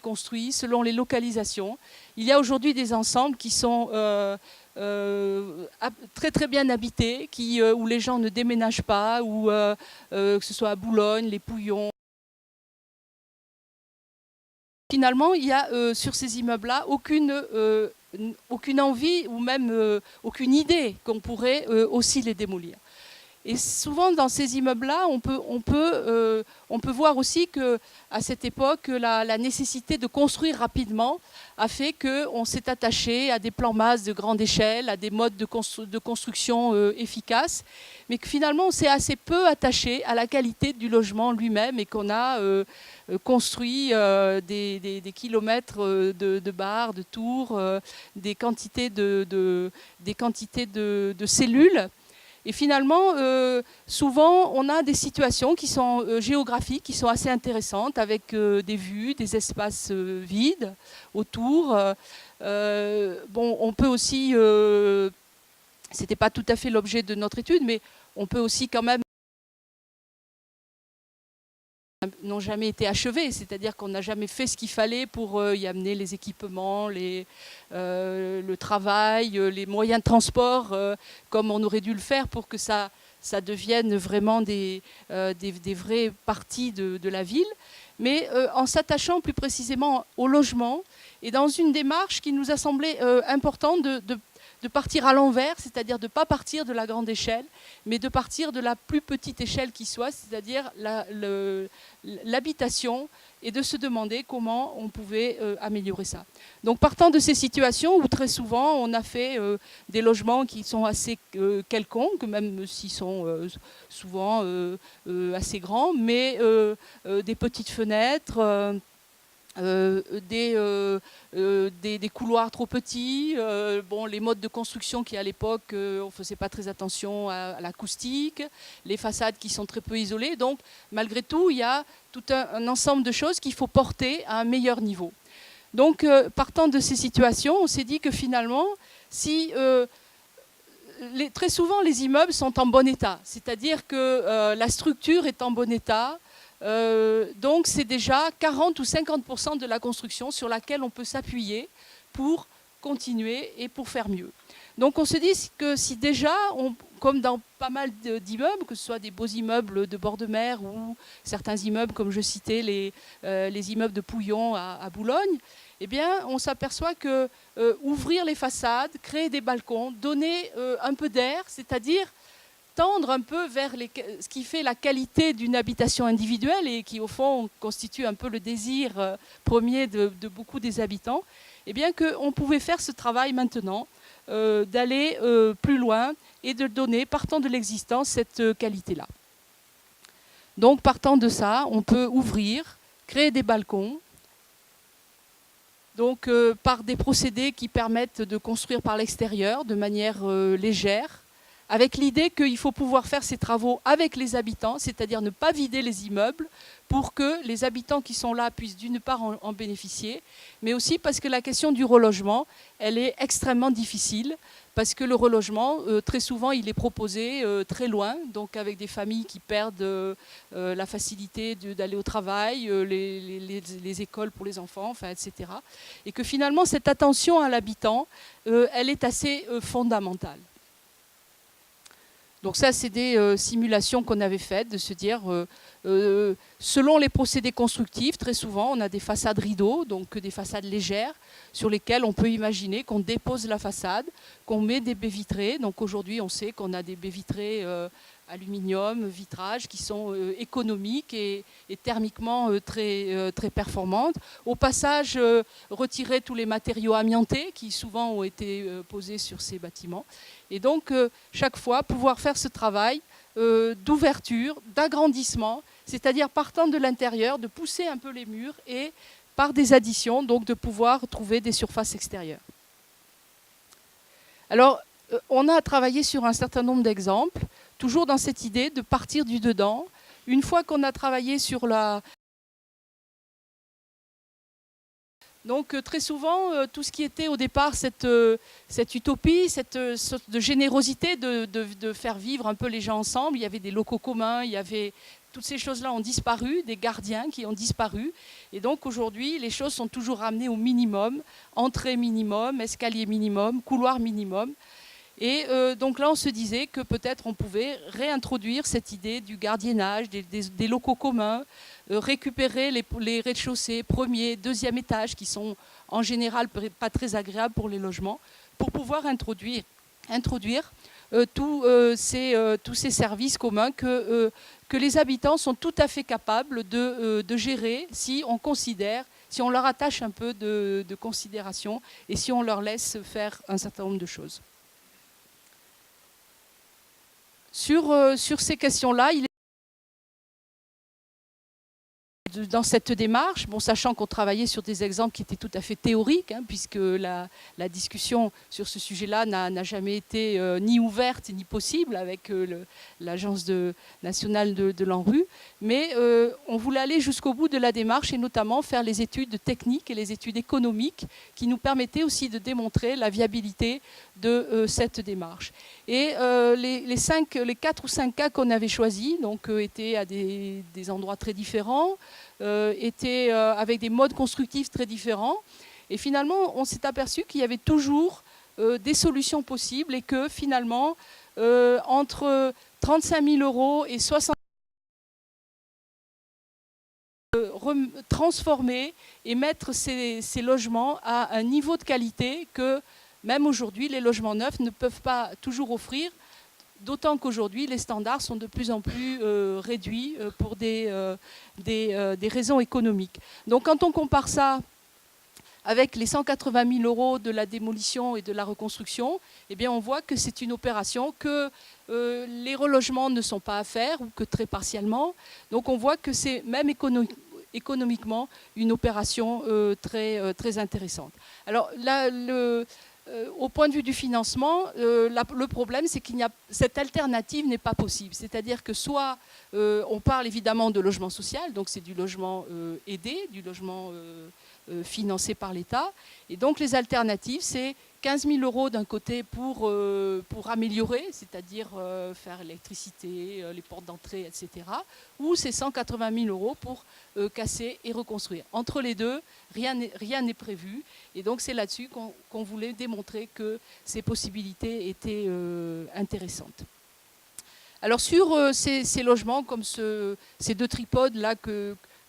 B: construits selon les localisations. Il y a aujourd'hui des ensembles qui sont très très bien habités, où les gens ne déménagent pas, que ce soit à Boulogne, les Pouillons. Finalement, il y a sur ces immeubles-là aucune envie ou même aucune idée qu'on pourrait aussi les démolir. Et souvent, dans ces immeubles-là, on peut voir aussi qu'à cette époque, la nécessité de construire rapidement a fait qu'on s'est attaché à des plans masses de grande échelle, à des modes de construction efficaces, mais que finalement, on s'est assez peu attaché à la qualité du logement lui-même et qu'on a construit des kilomètres de barres, de tours, des quantités de cellules. Et finalement, souvent, on a des situations qui sont géographiques, qui sont assez intéressantes, avec des vues, des espaces vides autour. On peut aussi, c'était pas tout à fait l'objet de notre étude, mais on peut aussi quand même n'ont jamais été achevés, c'est-à-dire qu'on n'a jamais fait ce qu'il fallait pour y amener les équipements, le travail, les moyens de transport, comme on aurait dû le faire pour que ça devienne vraiment des vraies parties de la ville, mais en s'attachant plus précisément au logement et dans une démarche qui nous a semblé importante de de partir à l'envers, c'est-à-dire de ne pas partir de la grande échelle, mais de partir de la plus petite échelle qui soit, c'est-à-dire l'habitation, et de se demander comment on pouvait améliorer ça. Donc partant de ces situations où très souvent on a fait des logements qui sont assez quelconques, même s'ils sont souvent assez grands, mais des petites fenêtres, des couloirs trop petits, bon, les modes de construction qui à l'époque on ne faisait pas très attention à l'acoustique, les façades qui sont très peu isolées. Donc malgré tout, il y a tout un ensemble de choses qu'il faut porter à un meilleur niveau. Donc partant de ces situations, on s'est dit que finalement, si très souvent les immeubles sont en bon état, c'est-à-dire que la structure est en bon état. Donc c'est déjà 40 ou 50% de la construction sur laquelle on peut s'appuyer pour continuer et pour faire mieux. Donc on se dit que si déjà, comme dans pas mal d'immeubles, que ce soit des beaux immeubles de bord de mer ou certains immeubles, comme je citais, les immeubles de Pouillon à Boulogne, eh bien on s'aperçoit que ouvrir les façades, créer des balcons, donner un peu d'air, c'est-à-dire tendre un peu vers ce qui fait la qualité d'une habitation individuelle et qui, au fond, constitue un peu le désir premier de beaucoup des habitants, eh bien qu'on pouvait faire ce travail maintenant, d'aller plus loin et de donner, partant de l'existence, cette qualité-là. Donc, partant de ça, on peut ouvrir, créer des balcons, donc par des procédés qui permettent de construire par l'extérieur de manière légère, avec l'idée qu'il faut pouvoir faire ces travaux avec les habitants, c'est-à-dire ne pas vider les immeubles pour que les habitants qui sont là puissent d'une part en bénéficier, mais aussi parce que la question du relogement, elle est extrêmement difficile, parce que le relogement, très souvent, il est proposé très loin, donc avec des familles qui perdent la facilité d'aller au travail, les écoles pour les enfants, enfin, etc. Et que finalement, cette attention à l'habitant, elle est assez fondamentale. Donc ça, c'est des simulations qu'on avait faites, de se dire, selon les procédés constructifs, très souvent, on a des façades rideaux, donc des façades légères, sur lesquelles on peut imaginer qu'on dépose la façade, qu'on met des baies vitrées. Donc aujourd'hui, on sait qu'on a des baies vitrées aluminium, vitrage, qui sont économiques et thermiquement très performantes. Au passage, retirer tous les matériaux amiantés qui souvent ont été posés sur ces bâtiments. Et donc, chaque fois, pouvoir faire ce travail d'ouverture, d'agrandissement, c'est-à-dire partant de l'intérieur, de pousser un peu les murs et par des additions, donc de pouvoir trouver des surfaces extérieures. Alors, on a travaillé sur un certain nombre d'exemples, toujours dans cette idée de partir du dedans. Une fois qu'on a travaillé sur la... Donc très souvent, tout ce qui était au départ cette utopie, cette sorte de générosité de faire vivre un peu les gens ensemble, il y avait des locaux communs, il y avait... Toutes ces choses-là ont disparu, des gardiens qui ont disparu. Et donc aujourd'hui, les choses sont toujours ramenées au minimum, entrée minimum, escalier minimum, couloir minimum. Et donc là, on se disait que peut-être on pouvait réintroduire cette idée du gardiennage, des locaux communs, récupérer les rez-de-chaussée, premier, deuxième étage, qui sont en général pas très agréables pour les logements, pour pouvoir introduire tous ces services communs que les habitants sont tout à fait capables de gérer si on considère, si on leur attache un peu de considération et si on leur laisse faire un certain nombre de choses. Sur ces questions-là, il est dans cette démarche, bon, sachant qu'on travaillait sur des exemples qui étaient tout à fait théoriques, hein, puisque la discussion sur ce sujet-là n'a jamais été ni ouverte ni possible avec l'Agence nationale de l'ANRU, mais on voulait aller jusqu'au bout de la démarche et notamment faire les études techniques et les études économiques qui nous permettaient aussi de démontrer la viabilité de cette démarche. Et les 4 ou 5 cas qu'on avait choisis donc, étaient à des endroits très différents, étaient avec des modes constructifs très différents. Et finalement, on s'est aperçu qu'il y avait toujours des solutions possibles et que finalement, entre 35 000 € et 60 transformer et mettre ces logements à un niveau de qualité que même aujourd'hui, les logements neufs ne peuvent pas toujours offrir, d'autant qu'aujourd'hui, les standards sont de plus en plus réduits pour des raisons économiques. Donc quand on compare ça avec les 180 000 € de la démolition et de la reconstruction, eh bien on voit que c'est une opération que les relogements ne sont pas à faire ou que très partiellement. Donc on voit que c'est même économiquement une opération très intéressante. Alors là, au point de vue du financement, le problème, c'est qu'il cette alternative n'est pas possible. C'est-à-dire que soit on parle évidemment de logement social, donc c'est du logement aidé, du logement financé par l'État. Et donc les alternatives, c'est 15 000 € d'un côté pour améliorer, c'est-à-dire faire l'électricité, les portes d'entrée, etc. Ou c'est 180 000 € pour casser et reconstruire. Entre les deux, rien n'est prévu. Et donc c'est là-dessus qu'on voulait démontrer que ces possibilités étaient intéressantes. Alors sur ces logements, comme ces deux tripodes là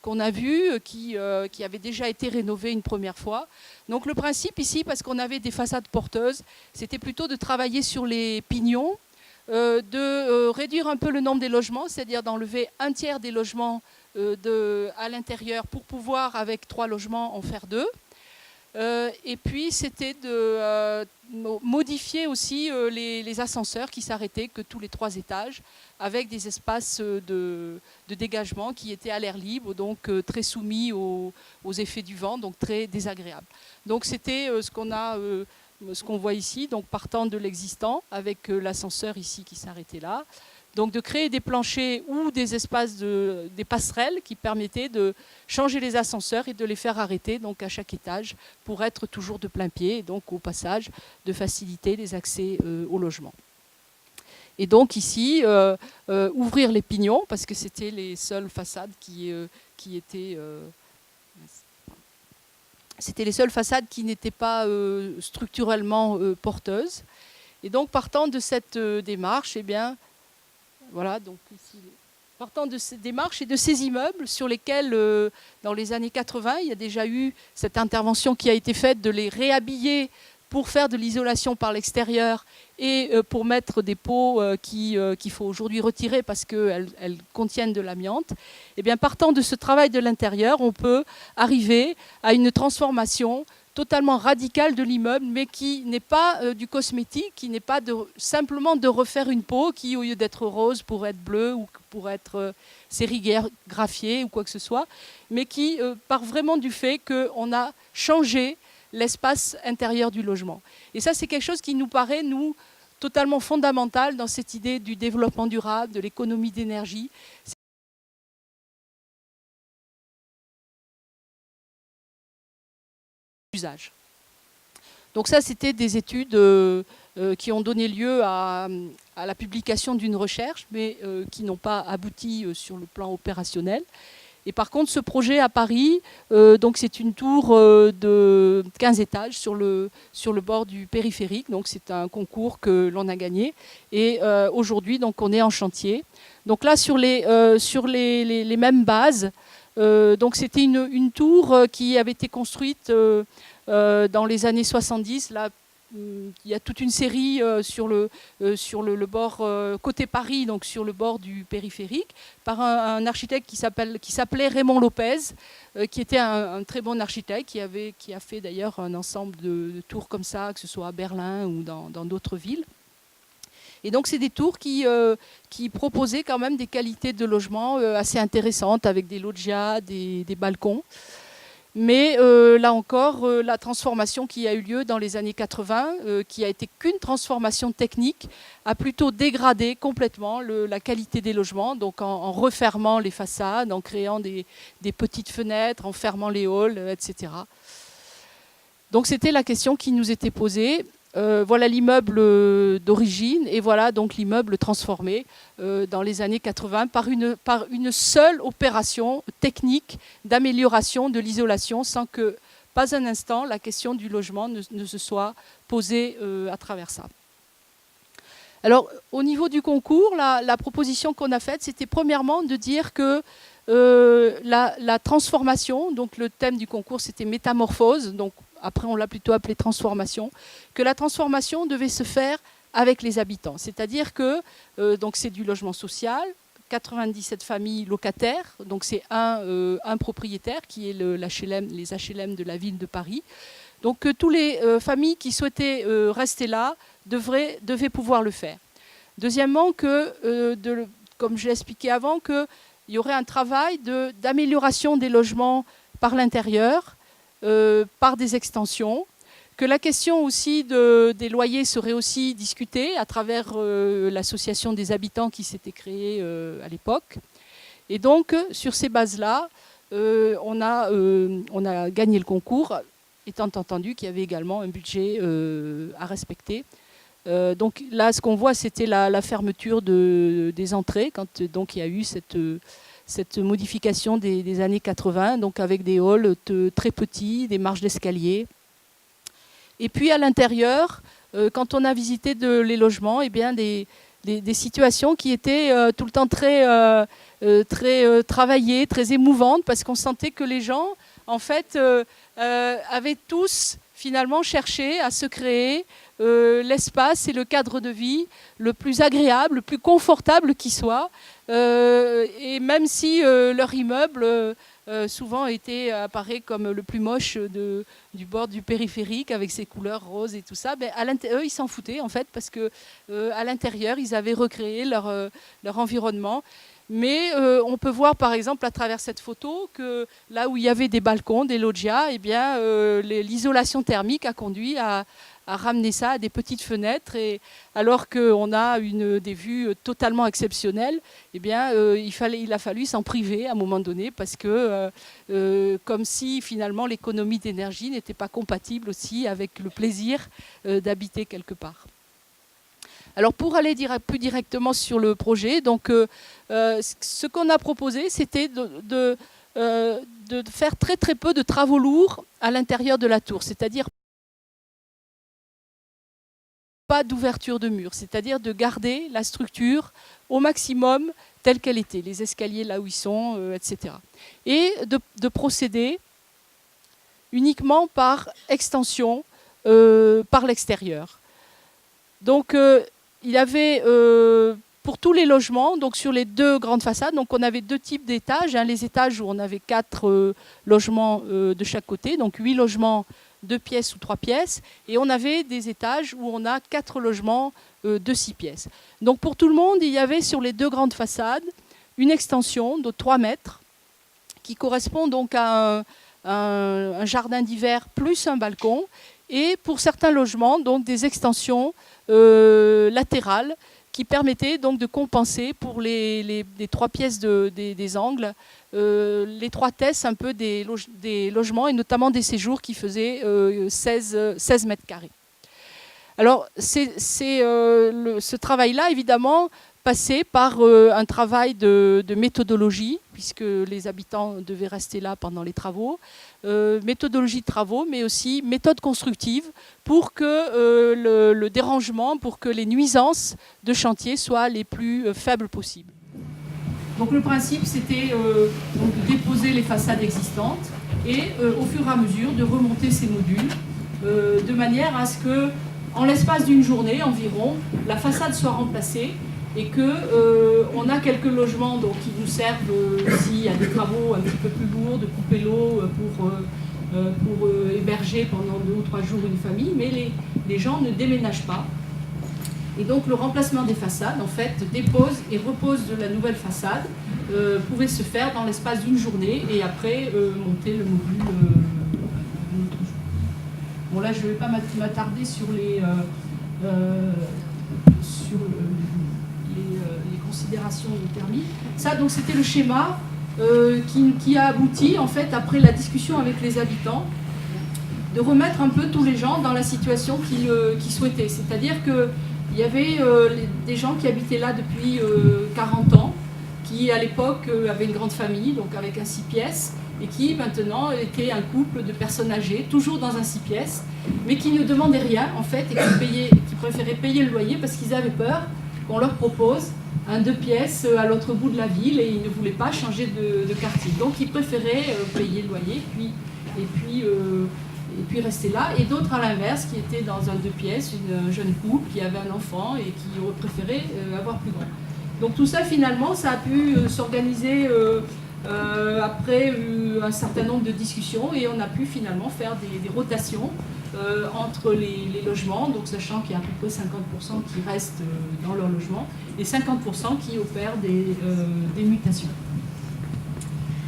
B: qu'on a vus, qui avaient déjà été rénovés une première fois. Donc le principe ici, parce qu'on avait des façades porteuses, c'était plutôt de travailler sur les pignons, de réduire un peu le nombre des logements, c'est-à-dire d'enlever un tiers des logements à l'intérieur pour pouvoir, avec 3 logements, en faire 2. Et puis c'était de modifier aussi les ascenseurs qui s'arrêtaient que tous les 3 étages, avec des espaces de dégagement qui étaient à l'air libre, donc très soumis aux effets du vent, donc très désagréables. Donc c'était ce qu'on voit ici, donc partant de l'existant, avec l'ascenseur ici qui s'arrêtait là. Donc de créer des planchers ou des espaces, des passerelles qui permettaient de changer les ascenseurs et de les faire arrêter donc à chaque étage pour être toujours de plein pied et donc au passage de faciliter les accès au logement. Et donc ici, ouvrir les pignons parce que c'était les seules façades qui étaient... C'était les seules façades qui n'étaient pas structurellement porteuses. Et donc partant de cette démarche, eh bien, voilà, donc ici, partant de ces démarches et de ces immeubles sur lesquels, dans les années 80, il y a déjà eu cette intervention qui a été faite de les réhabiller pour faire de l'isolation par l'extérieur et pour mettre des pots qu'il faut aujourd'hui retirer parce qu'elles contiennent de l'amiante. Et bien, partant de ce travail de l'intérieur, on peut arriver à une transformation totalement radicale de l'immeuble, mais qui n'est pas du cosmétique, qui n'est pas simplement de refaire une peau qui, au lieu d'être rose, pourrait être bleue ou pourrait être sérigraphiée ou quoi que ce soit, mais qui part vraiment du fait qu'on a changé l'espace intérieur du logement. Et ça, c'est quelque chose qui nous paraît, nous, totalement fondamental dans cette idée du développement durable, de l'économie d'énergie. Donc ça, c'était des études qui ont donné lieu à la publication d'une recherche, mais qui n'ont pas abouti sur le plan opérationnel. Et par contre, ce projet à Paris, donc c'est une tour de 15 étages sur le bord du périphérique. Donc c'est un concours que l'on a gagné. Et aujourd'hui, donc on est en chantier. Donc là, sur les mêmes bases, donc c'était une tour qui avait été construite dans les années 70. Là, il y a toute une série sur le bord côté Paris, donc sur le bord du périphérique, par un architecte qui s'appelait Raymond Lopez, qui était un très bon architecte, qui a fait d'ailleurs un ensemble de tours comme ça, que ce soit à Berlin ou dans d'autres villes. Et donc c'est des tours qui proposaient quand même des qualités de logement assez intéressantes, avec des loggias, des balcons. Mais là encore, la transformation qui a eu lieu dans les années 80, qui a été qu'une transformation technique, a plutôt dégradé complètement la qualité des logements, donc en refermant les façades, en créant des petites fenêtres, en fermant les halls, etc. Donc c'était la question qui nous était posée. Voilà l'immeuble d'origine et voilà donc l'immeuble transformé dans les années 80 par une seule opération technique d'amélioration de l'isolation sans que, pas un instant, la question du logement ne se soit posée à travers ça. Alors, au niveau du concours, la proposition qu'on a faite, c'était premièrement de dire que la transformation, donc le thème du concours c'était métamorphose, donc après on l'a plutôt appelé transformation, que la transformation devait se faire avec les habitants. C'est-à-dire que donc c'est du logement social, 97 familles locataires, donc c'est un propriétaire qui est les HLM de la ville de Paris. Donc tous les familles qui souhaitaient rester là devaient pouvoir le faire. Deuxièmement, comme je l'ai expliqué avant, qu'il y aurait un travail d'amélioration des logements par l'intérieur, par des extensions, que la question aussi des loyers serait aussi discutée à travers l'association des habitants qui s'était créée à l'époque. Et donc, sur ces bases-là, on a gagné le concours, étant entendu qu'il y avait également un budget à respecter. Donc là, ce qu'on voit, c'était la fermeture des entrées, quand donc il y a eu cette modification des années 80, donc avec des halls très petits, des marches d'escalier. Et puis à l'intérieur, quand on a visité les logements, eh bien des situations qui étaient tout le temps très travaillées, très émouvantes, parce qu'on sentait que les gens, en fait, avaient tous finalement cherché à se créer l'espace et le cadre de vie le plus agréable, le plus confortable qui soit. Et même si leur immeuble souvent apparaît comme le plus moche du bord du périphérique avec ses couleurs roses et tout ça, ben, eux ils s'en foutaient en fait parce que à l'intérieur ils avaient recréé leur environnement. Mais on peut voir par exemple à travers cette photo que là où il y avait des balcons, des loggias, eh bien l'isolation thermique a conduit à ramener ça à des petites fenêtres, et alors qu'on a des vues totalement exceptionnelles, eh bien, il a fallu s'en priver à un moment donné parce que comme si finalement l'économie d'énergie n'était pas compatible aussi avec le plaisir d'habiter quelque part. Alors pour aller plus directement sur le projet, donc, ce qu'on a proposé, c'était de faire très très peu de travaux lourds à l'intérieur de la tour, c'est-à-dire pas d'ouverture de mur, c'est-à-dire de garder la structure au maximum telle qu'elle était, les escaliers là où ils sont, etc. Et de procéder uniquement par extension par l'extérieur. Donc il y avait pour tous les logements, donc sur les deux grandes façades, donc on avait deux types d'étages, les étages où on avait 4 logements de chaque côté, donc 8 logements 2 pièces ou 3 pièces, et on avait des étages où on a 4 logements de 6 pièces. Donc pour tout le monde, il y avait sur les deux grandes façades une extension de 3 mètres qui correspond donc à un jardin d'hiver plus un balcon, et pour certains logements, donc des extensions latérales qui permettaient donc de compenser pour les 3 pièces des angles l'étroitesse un peu des logements et notamment des séjours qui faisaient 16 mètres carrés. Alors ce travail-là, évidemment, passait par un travail de méthodologie, puisque les habitants devaient rester là pendant les travaux, méthodologie de travaux, mais aussi méthode constructive pour que le dérangement, pour que les nuisances de chantier soient les plus faibles possibles. Donc le principe, c'était de déposer les façades existantes et au fur et à mesure de remonter ces modules de manière à ce que, en l'espace d'une journée environ, la façade soit remplacée et qu'on a quelques logements donc, qui nous servent s'il y a des travaux un petit peu plus lourds, de couper l'eau pour héberger pendant 2 ou 3 jours une famille, mais les gens ne déménagent pas. Et donc le remplacement des façades, en fait, dépose et repose de la nouvelle façade pouvait se faire dans l'espace d'une journée et après monter le module un autre jour. Bon là, je ne vais pas m'attarder sur les considérations thermiques. Ça, donc, c'était le schéma qui a abouti, en fait, après la discussion avec les habitants, de remettre un peu tous les gens dans la situation qu'ils souhaitaient. C'est-à-dire qu'il y avait des gens qui habitaient là depuis 40 ans, qui à l'époque avaient une grande famille, donc avec un 6 pièces, et qui maintenant étaient un couple de personnes âgées, toujours dans un 6 pièces, mais qui ne demandaient rien en fait, et qui préféraient payer le loyer parce qu'ils avaient peur qu'on leur propose un 2 pièces à l'autre bout de la ville et ils ne voulaient pas changer de quartier. Donc ils préféraient payer le loyer et puis rester là. Et d'autres à l'inverse qui étaient dans un 2 pièces, une jeune couple qui avait un enfant et qui préférait avoir plus grand. Donc tout ça finalement ça a pu s'organiser après un certain nombre de discussions et on a pu finalement faire des rotations entre les logements, donc sachant qu'il y a à peu près 50% qui restent dans leur logement et 50% qui opèrent des mutations.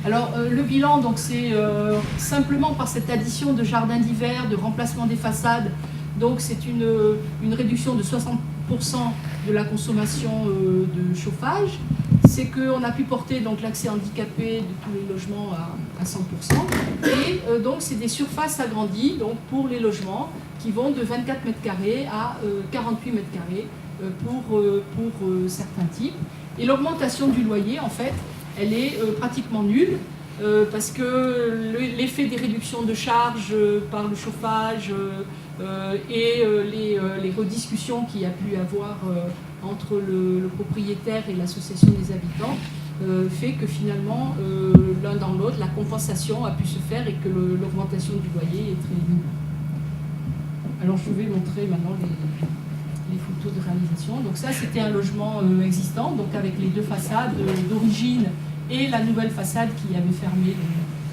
B: Alors le bilan, donc c'est simplement par cette addition de jardins d'hiver, de remplacement des façades, donc c'est une réduction de 60% de la consommation de chauffage. C'est qu'on a pu porter donc l'accès handicapé de tous les logements à 100%. Et donc c'est des surfaces agrandies donc, pour les logements qui vont de 24 mètres carrés à 48 mètres carrés pour certains types. Et l'augmentation du loyer, en fait, elle est pratiquement nulle parce que l'effet des réductions de charges par le chauffage et les rediscussions qu'il y a pu avoir entre le propriétaire et l'association des habitants fait que finalement, l'un dans l'autre, la compensation a pu se faire et que l'augmentation du loyer est très nulle. Alors je vais montrer maintenant les photos de réalisation. Donc ça, c'était un logement existant, donc avec les deux façades d'origine et la nouvelle façade qui avait fermé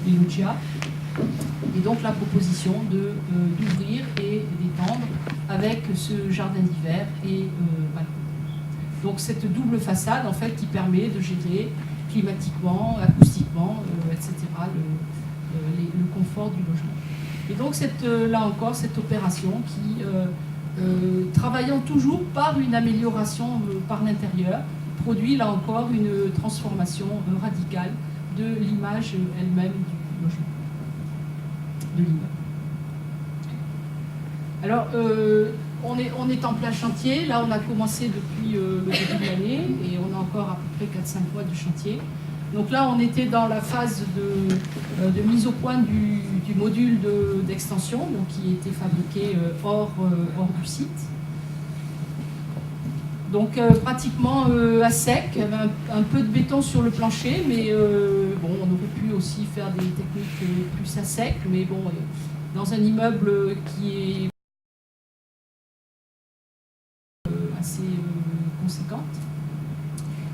B: les loggias. Et donc la proposition d'ouvrir et d'étendre avec ce jardin d'hiver et balcon. Donc cette double façade en fait qui permet de gérer climatiquement, acoustiquement, etc. le confort du logement. Et donc là encore cette opération qui, travaillant toujours par une amélioration par l'intérieur, produit là encore une transformation radicale de l'image elle-même du logement, de l'immeuble. Alors, on est en plein chantier. Là, on a commencé depuis le début de l'année et on a encore à peu près 4-5 mois de chantier. Donc là, on était dans la phase de mise au point du module d'extension qui était fabriqué hors du site. Donc pratiquement à sec, un peu de béton sur le plancher, mais bon, on aurait pu aussi faire des techniques plus à sec, mais bon, dans un immeuble qui est assez conséquente.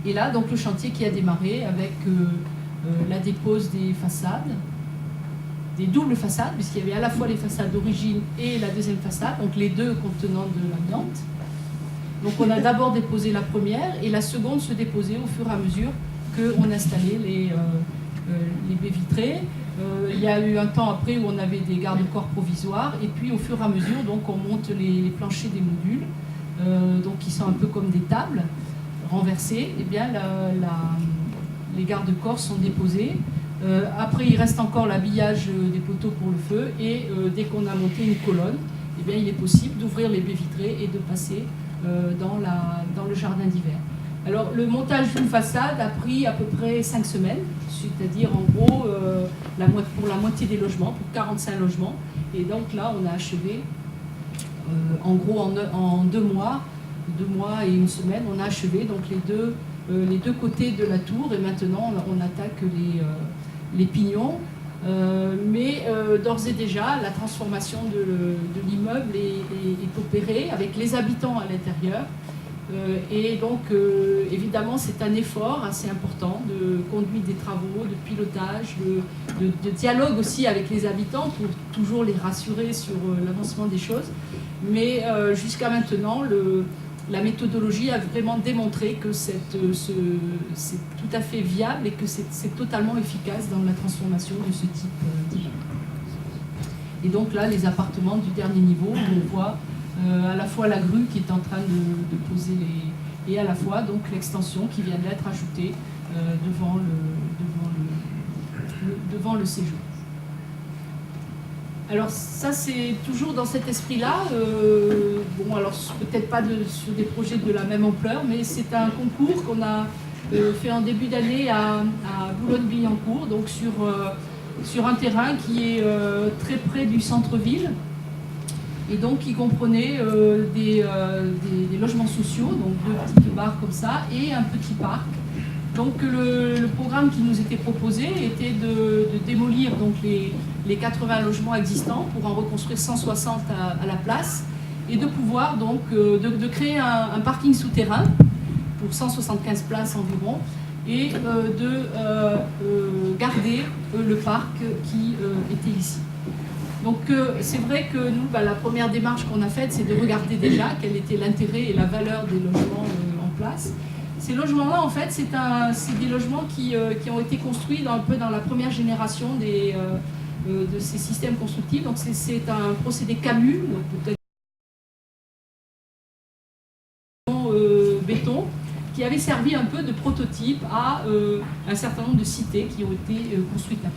B: Et là, donc le chantier qui a démarré avec la dépose des façades, des doubles façades, puisqu'il y avait à la fois les façades d'origine et la deuxième façade, donc les deux contenant de l'amiante. Donc on a d'abord déposé la première et la seconde se déposait au fur et à mesure qu'on installait les baies vitrées. Il y a eu un temps après où on avait des garde-corps provisoires et puis au fur et à mesure donc, on monte les planchers des modules donc, qui sont un peu comme des tables renversées. Et bien les garde-corps sont déposés. Après il reste encore l'habillage des poteaux pour le feu et dès qu'on a monté une colonne, eh bien, il est possible d'ouvrir les baies vitrées et de passer dans le jardin d'hiver. Alors le montage d'une façade a pris à peu près 5 semaines, c'est-à-dire en gros pour la moitié des logements, pour 45 logements. Et donc là on a achevé en gros en 2 mois et une semaine, on a achevé donc les deux côtés de la tour et maintenant on attaque les pignons. Mais d'ores et déjà, la transformation de l'immeuble est opérée avec les habitants à l'intérieur. Et donc, évidemment, c'est un effort assez important de conduite des travaux, de pilotage, de dialogue aussi avec les habitants pour toujours les rassurer sur l'avancement des choses. Mais jusqu'à maintenant, la méthodologie a vraiment démontré que c'est tout à fait viable et que c'est totalement efficace dans la transformation de ce type d'immeuble. Et donc là, les appartements du dernier niveau, on voit à la fois la grue qui est en train de poser et à la fois donc l'extension qui vient d'être ajoutée devant le séjour. Alors ça c'est toujours dans cet esprit-là, bon alors peut-être pas sur des projets de la même ampleur, mais c'est un concours qu'on a fait en début d'année à Boulogne-Billancourt, donc sur un terrain qui est très près du centre-ville. et donc qui comprenait des logements sociaux, donc 2 petites barres comme ça, et un petit parc. Donc le programme qui nous était proposé était de démolir donc les 80 logements existants pour en reconstruire 160 à la place, et de pouvoir donc de créer un parking souterrain pour 175 places environ, et de garder le parc qui était ici. Donc c'est vrai que nous, la première démarche qu'on a faite, c'est de regarder déjà quel était l'intérêt et la valeur des logements en place. Ces logements-là, en fait, c'est des logements qui ont été construits un peu dans la première génération de ces systèmes constructifs. Donc c'est un procédé CAMU, donc peut-être béton, qui avait servi un peu de prototype à un certain nombre de cités qui ont été construites là-bas.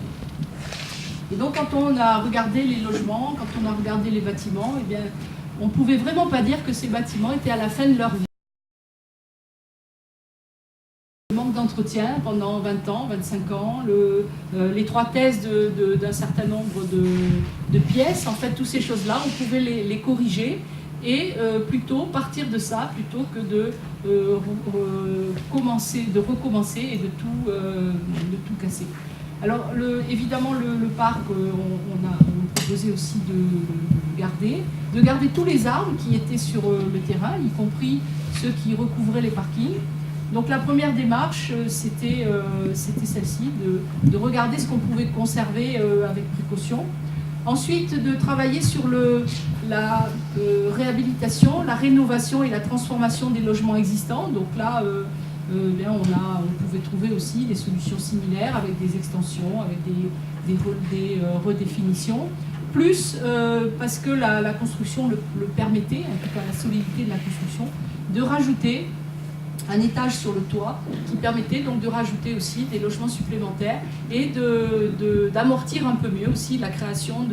B: Et donc quand on a regardé les logements, quand on a regardé les bâtiments, eh bien, on ne pouvait vraiment pas dire que ces bâtiments étaient à la fin de leur vie. Le manque d'entretien pendant 20 ans, 25 ans, l'étroitesse d'un certain nombre de pièces, en fait, toutes ces choses-là, on pouvait les corriger et plutôt partir de ça, plutôt que de recommencer et de tout casser. Alors évidemment le parc, on a proposé aussi de garder tous les arbres qui étaient sur le terrain, y compris ceux qui recouvraient les parkings. Donc la première démarche, c'était celle-ci, de regarder ce qu'on pouvait conserver avec précaution. Ensuite, de travailler sur la réhabilitation, la rénovation et la transformation des logements existants. Donc là, on pouvait trouver aussi des solutions similaires avec des extensions, avec des redéfinitions. Plus, parce que la construction le permettait, en tout cas la solidité de la construction, de rajouter un étage sur le toit qui permettait donc de rajouter aussi des logements supplémentaires et d'amortir un peu mieux aussi la création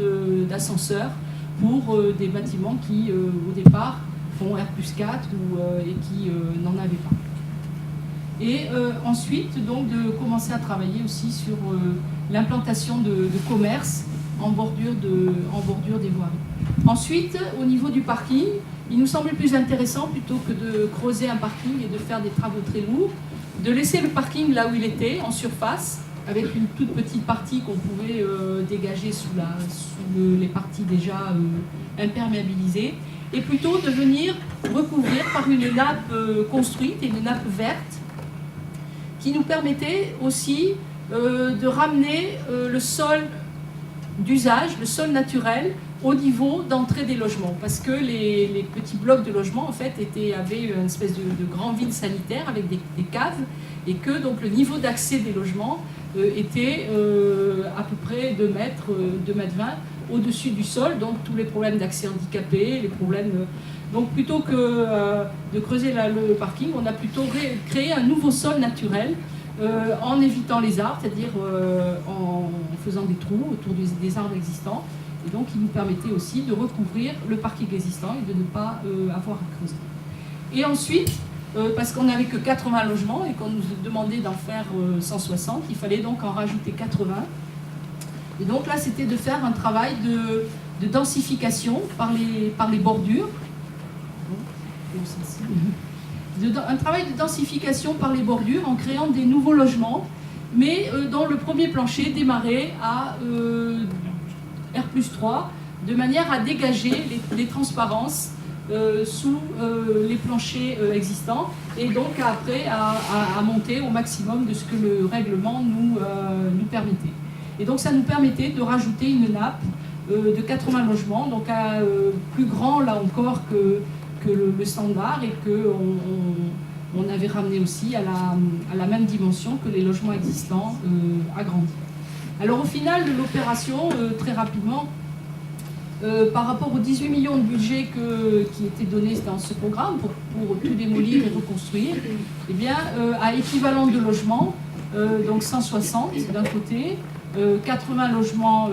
B: d'ascenseurs pour des bâtiments qui au départ font R+4 et qui n'en avaient pas. Et ensuite donc de commencer à travailler aussi sur l'implantation de commerces en bordure des voiries. Ensuite, au niveau du parking, il nous semblait plus intéressant, plutôt que de creuser un parking et de faire des travaux très lourds, de laisser le parking là où il était, en surface, avec une toute petite partie qu'on pouvait dégager sous les parties déjà imperméabilisées, et plutôt de venir recouvrir par une nappe construite, et une nappe verte, qui nous permettait aussi de ramener le sol d'usage, le sol naturel, au niveau d'entrée des logements, parce que les petits blocs de logements en fait avaient une espèce de grand vide sanitaire avec des caves, et que donc le niveau d'accès des logements était à peu près 2 mètres, 2,20 mètres au-dessus du sol, donc tous les problèmes d'accès handicapé, les problèmes. Donc plutôt que de creuser le parking, on a plutôt créé un nouveau sol naturel en évitant les arbres, c'est-à-dire en faisant des trous autour des arbres existants. Et donc, il nous permettait aussi de recouvrir le parking existant et de ne pas avoir à creuser. Et ensuite, parce qu'on n'avait que 80 logements et qu'on nous demandait d'en faire 160, il fallait donc en rajouter 80. Et donc là, c'était de faire un travail de densification par les bordures. Un travail de densification par les bordures en créant des nouveaux logements, mais dont le premier plancher démarrait à R+3, de manière à dégager les transparences sous les planchers existants, et donc après à monter au maximum de ce que le règlement nous permettait. Et donc ça nous permettait de rajouter une nappe de 80 logements, donc plus grand là encore que le standard, et qu'on avait ramené aussi à la même dimension que les logements existants agrandis. Alors au final de l'opération, très rapidement, par rapport aux 18 millions de budget qui étaient donnés dans ce programme pour tout démolir et reconstruire, eh bien, à équivalent de logements, donc 160 d'un côté, 80 logements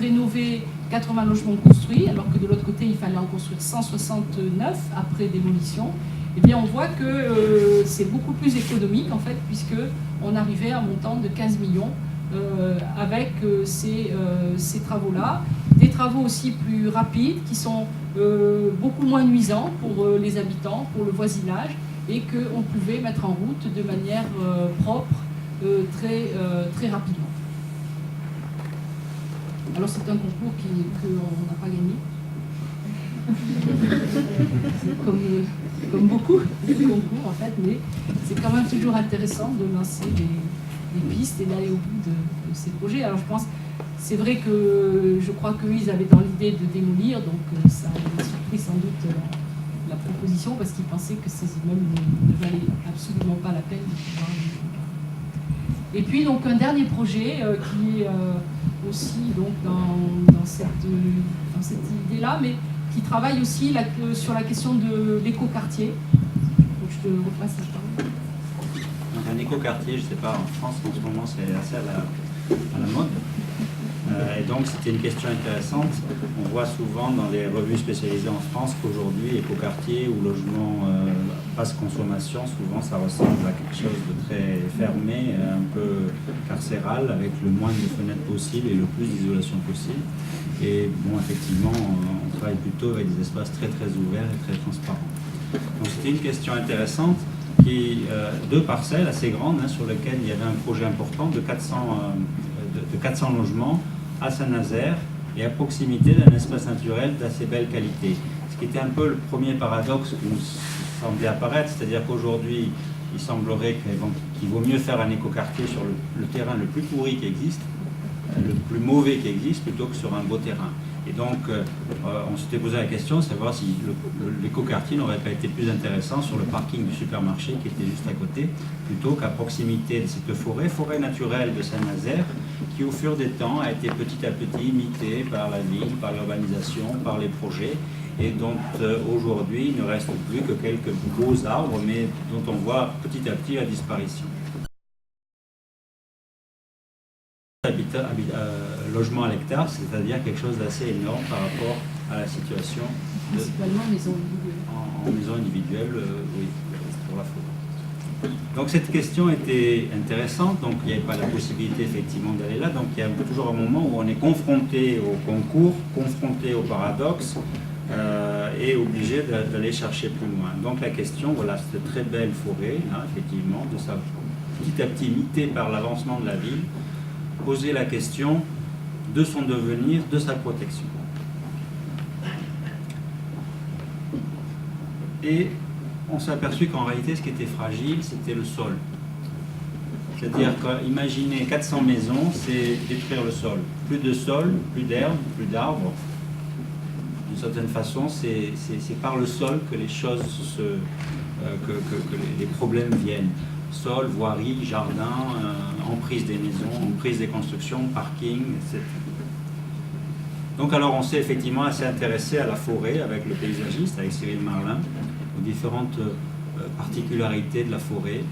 B: rénovés, 80 logements construits, alors que de l'autre côté il fallait en construire 169 après démolition, eh bien on voit que c'est beaucoup plus économique en fait, puisqu'on arrivait à un montant de 15 millions avec ces travaux-là, des travaux aussi plus rapides, qui sont beaucoup moins nuisants pour les habitants, pour le voisinage, et qu'on pouvait mettre en route de manière propre, très rapidement. Alors c'est un concours qu'on n'a pas gagné. comme beaucoup de concours en fait, mais c'est quand même toujours intéressant de lancer des pistes et d'aller au bout de ces projets. Alors je pense, c'est vrai que je crois qu'eux ils avaient dans l'idée de démolir, donc ça a surpris sans doute la proposition parce qu'ils pensaient que ces immeubles ne valaient absolument pas la peine de pouvoir les... Et puis donc un dernier projet qui est aussi donc dans cette idée-là, mais qui travaille aussi sur la question de l'écoquartier. Donc je te repasse la parole.
A: Un écoquartier, je ne sais pas, en France en ce moment c'est assez à la mode. Et donc c'était une question intéressante. On voit souvent dans les revues spécialisées en France qu'aujourd'hui, écoquartier ou logement basse consommation, souvent ça ressemble à quelque chose de très fermé, un peu carcéral, avec le moins de fenêtres possible et le plus d'isolation possible. Et bon, effectivement, on travaille plutôt avec des espaces très très ouverts et très transparents. Donc c'était une question intéressante. Deux parcelles assez grandes sur lesquelles il y avait un projet important de 400 logements à Saint-Nazaire et à proximité d'un espace naturel d'assez belle qualité. Ce qui était un peu le premier paradoxe qui nous semblait apparaître, c'est-à-dire qu'aujourd'hui, il semblerait qu'il vaut mieux faire un écoquartier sur le terrain le plus pourri qui existe, le plus mauvais qui existe, plutôt que sur un beau terrain. Et donc, on s'était posé la question de savoir si l'écoquartier n'aurait pas été plus intéressant sur le parking du supermarché qui était juste à côté, plutôt qu'à proximité de cette forêt naturelle de Saint-Nazaire, qui au fur des temps a été petit à petit imitée par la ville, par l'urbanisation, par les projets, et dont aujourd'hui il ne reste plus que quelques beaux arbres, mais dont on voit petit à petit la disparition. Logement à l'hectare, c'est-à-dire quelque chose d'assez énorme par rapport à la situation
B: principalement maison individuelle.
A: En maison individuelle, oui, pour la forêt. Donc cette question était intéressante, donc il n'y avait pas la possibilité effectivement d'aller là, donc il y a toujours un moment où on est confronté au concours, confronté au paradoxe, et obligé d'aller chercher plus loin. Donc la question, voilà, cette très belle forêt, là, effectivement, de ça, petit à petit imitée par l'avancement de la ville, poser la question de son devenir, de sa protection. Et on s'est aperçu qu'en réalité, ce qui était fragile, c'était le sol. C'est-à-dire qu'imaginer 400 maisons, c'est détruire le sol. Plus de sol, plus d'herbe, plus d'arbres. D'une certaine façon, c'est par le sol que les choses, que les problèmes viennent. Sol, voirie, jardin, emprise des maisons, emprise des constructions, parking, etc. Donc alors on s'est effectivement assez intéressé à la forêt avec le paysagiste, avec Cyril Marlin, aux différentes particularités de la forêt.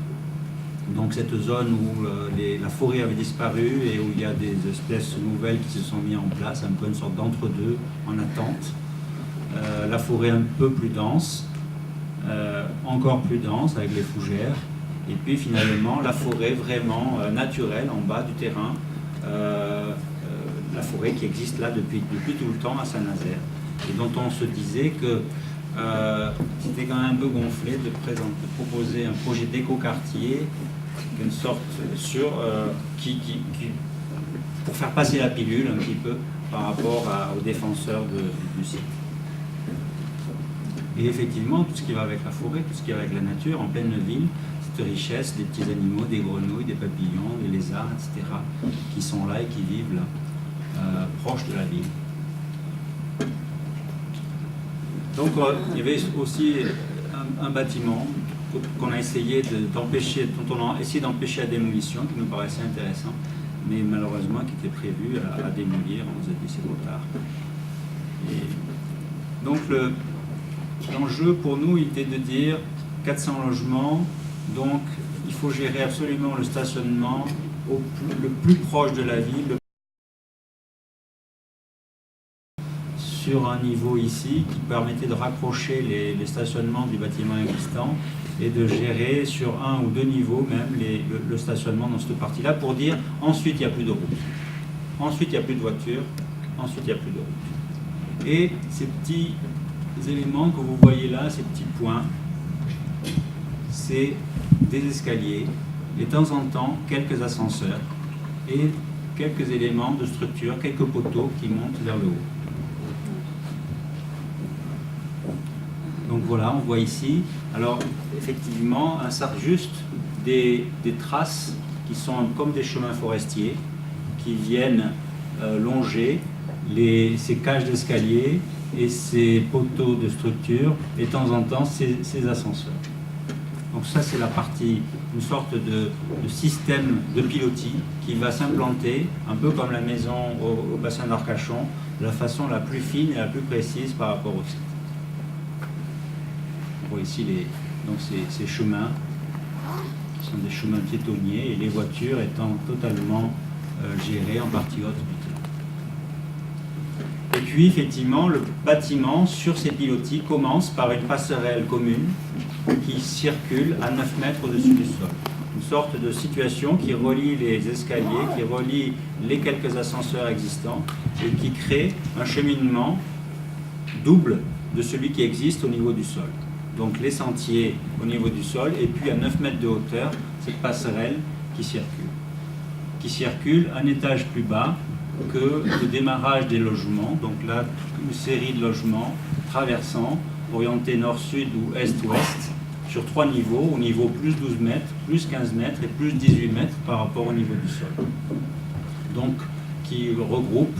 A: Donc cette zone où la forêt avait disparu et où il y a des espèces nouvelles qui se sont mises en place, un peu une sorte d'entre-deux en attente. La forêt un peu plus dense, encore plus dense avec les fougères. Et puis finalement, la forêt vraiment naturelle en bas du terrain, la forêt qui existe là depuis tout le temps à Saint-Nazaire, et dont on se disait que c'était quand même un peu gonflé de proposer un projet d'écoquartier, une sorte pour faire passer la pilule un petit peu par rapport aux défenseurs du site. Et effectivement, tout ce qui va avec la forêt, tout ce qui va avec la nature, en pleine ville, cette richesse, des petits animaux, des grenouilles, des papillons, des lézards, etc., qui sont là et qui vivent là, proches de la ville. Donc il y avait aussi un bâtiment qu'on a essayé d'empêcher, dont on a essayé d'empêcher la démolition, qui nous paraissait intéressant, mais malheureusement qui était prévu à démolir. On nous a dit c'est trop tard. Et donc l'enjeu pour nous était de dire 400 logements, donc il faut gérer absolument le stationnement le plus proche de la ville, sur un niveau ici qui permettait de rapprocher les stationnements du bâtiment existant et de gérer sur un ou deux niveaux même le stationnement dans cette partie-là pour dire ensuite il n'y a plus de route, ensuite il n'y a plus de voitures, ensuite il n'y a plus de route. Et ces petits éléments que vous voyez là, ces petits points, c'est des escaliers, et de temps en temps quelques ascenseurs et quelques éléments de structure, quelques poteaux qui montent vers le haut. Donc voilà, on voit ici, alors effectivement, juste des traces qui sont comme des chemins forestiers, qui viennent longer ces cages d'escalier et ces poteaux de structure, et de temps en temps ces ascenseurs. Donc ça, c'est la partie, une sorte de système de pilotis qui va s'implanter, un peu comme la maison au bassin d'Arcachon, de la façon la plus fine et la plus précise par rapport au site. On voit ici ces chemins, qui sont des chemins piétonniers, et les voitures étant totalement gérées en partie haute. Et puis, effectivement, le bâtiment, sur ces pilotis, commence par une passerelle commune qui circule à 9 mètres au-dessus du sol. Une sorte de situation qui relie les escaliers, qui relie les quelques ascenseurs existants et qui crée un cheminement double de celui qui existe au niveau du sol. Donc les sentiers au niveau du sol et puis à 9 mètres de hauteur, cette passerelle qui circule un étage plus bas que le démarrage des logements. Donc là, une série de logements traversant, orientés nord-sud ou est-ouest, sur 3 niveaux, au niveau plus 12 mètres, plus 15 mètres et plus 18 mètres par rapport au niveau du sol. Donc, qui regroupe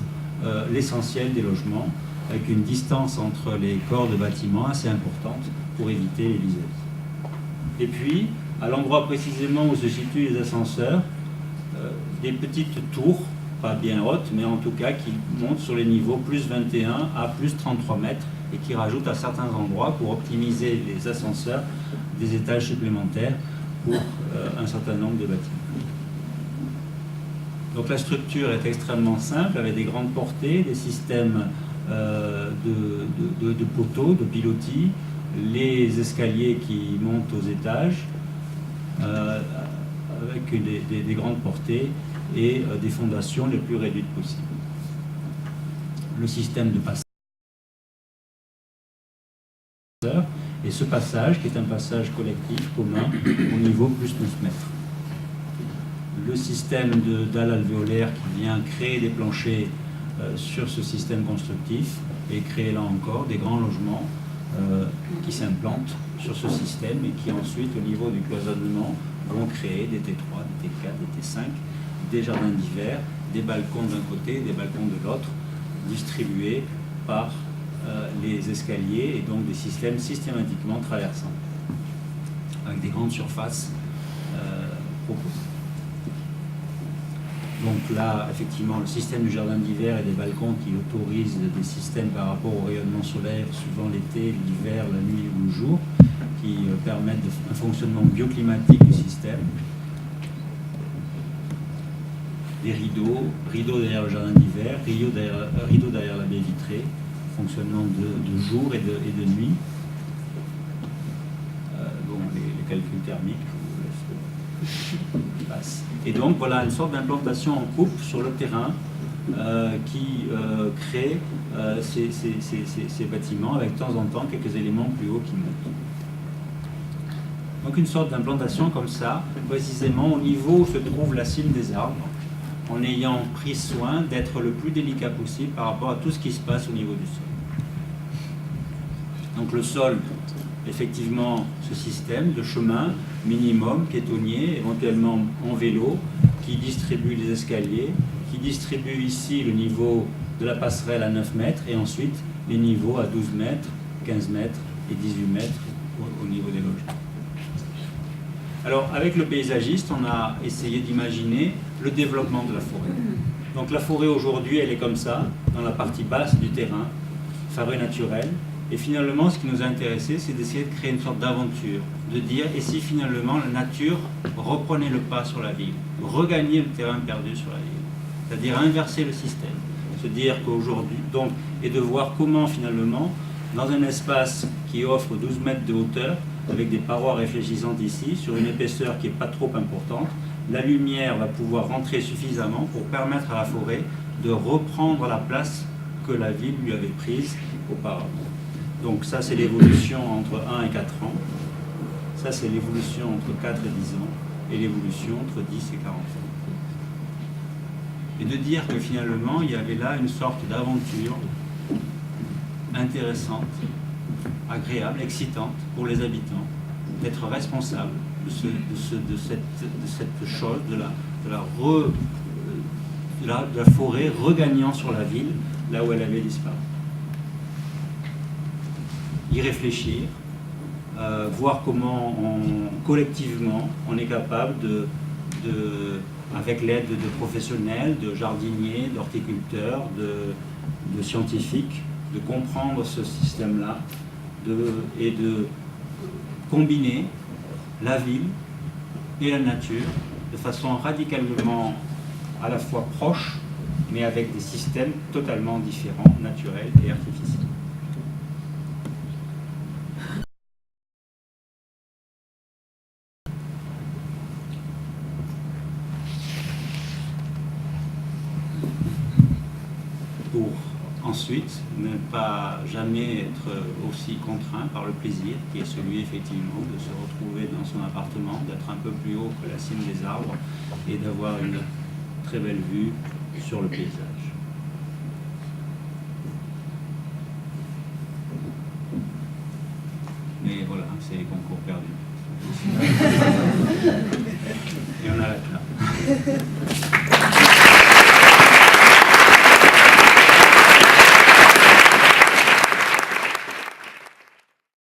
A: l'essentiel des logements, avec une distance entre les corps de bâtiments assez importante pour éviter les liseuses. Et puis, à l'endroit précisément où se situent les ascenseurs, des petites tours, pas bien hautes, mais en tout cas qui montent sur les niveaux plus 21 à plus 33 mètres et qui rajoutent à certains endroits, pour optimiser les ascenseurs, des étages supplémentaires pour un certain nombre de bâtiments. Donc la structure est extrêmement simple, avec des grandes portées, des systèmes de poteaux, de pilotis, les escaliers qui montent aux étages, avec des grandes portées et des fondations les plus réduites possibles. Le système de passage et ce passage qui est un passage collectif commun au niveau plus 9 mètres. Le système de dalles alvéolaires qui vient créer des planchers sur ce système constructif et créer là encore des grands logements qui s'implantent sur ce système et qui ensuite au niveau du cloisonnement vont créer des T3, des T4, des T5, des jardins d'hiver, des balcons d'un côté, des balcons de l'autre, distribués par les escaliers et donc des systèmes systématiquement traversants, avec des grandes surfaces proposées. Donc là, effectivement, le système du jardin d'hiver et des balcons qui autorisent des systèmes par rapport au rayonnement solaire suivant l'été, l'hiver, la nuit ou le jour, qui permettent un fonctionnement bioclimatique du système. Des rideaux derrière le jardin d'hiver, rideaux derrière la baie vitrée, fonctionnement de jour et de nuit. Les calculs thermiques, je vous laisse. Et donc voilà une sorte d'implantation en coupe sur le terrain qui crée ces bâtiments avec de temps en temps quelques éléments plus hauts qui montent. Donc une sorte d'implantation comme ça, précisément au niveau où se trouve la cime des arbres, en ayant pris soin d'être le plus délicat possible par rapport à tout ce qui se passe au niveau du sol. Donc le sol, effectivement, ce système de chemin minimum, piétonnier, éventuellement en vélo, qui distribue les escaliers, qui distribue ici le niveau de la passerelle à 9 mètres et ensuite les niveaux à 12 mètres, 15 mètres et 18 mètres au niveau des logements. Alors, avec le paysagiste, on a essayé d'imaginer le développement de la forêt. Donc la forêt aujourd'hui, elle est comme ça, dans la partie basse du terrain, forêt naturelle. Et finalement, ce qui nous a intéressé, c'est d'essayer de créer une sorte d'aventure, de dire, et si finalement la nature reprenait le pas sur la ville, regagner le terrain perdu sur la ville, c'est-à-dire inverser le système, se dire qu'aujourd'hui, donc, et de voir comment finalement, dans un espace qui offre 12 mètres de hauteur, avec des parois réfléchissantes ici, sur une épaisseur qui n'est pas trop importante, la lumière va pouvoir rentrer suffisamment pour permettre à la forêt de reprendre la place que la ville lui avait prise auparavant. Donc ça, c'est l'évolution entre 1 et 4 ans. Ça, c'est l'évolution entre 4 et 10 ans. Et l'évolution entre 10 et 40 ans. Et de dire que finalement, il y avait là une sorte d'aventure intéressante, agréable, excitante pour les habitants, d'être responsable de cette chose, de la forêt regagnant sur la ville, là où elle avait disparu. Y réfléchir, voir comment collectivement on est capable avec l'aide de professionnels, de jardiniers, d'horticulteurs, de scientifiques, de comprendre ce système-là et de combiner la ville et la nature de façon radicalement à la fois proche, mais avec des systèmes totalement différents, naturels et artificiels. Pour ensuite ne pas jamais être aussi contraint par le plaisir qui est celui effectivement de se retrouver dans son appartement, d'être un peu plus haut que la cime des arbres et d'avoir une très belle vue sur le paysage. Mais voilà, c'est les concours perdus.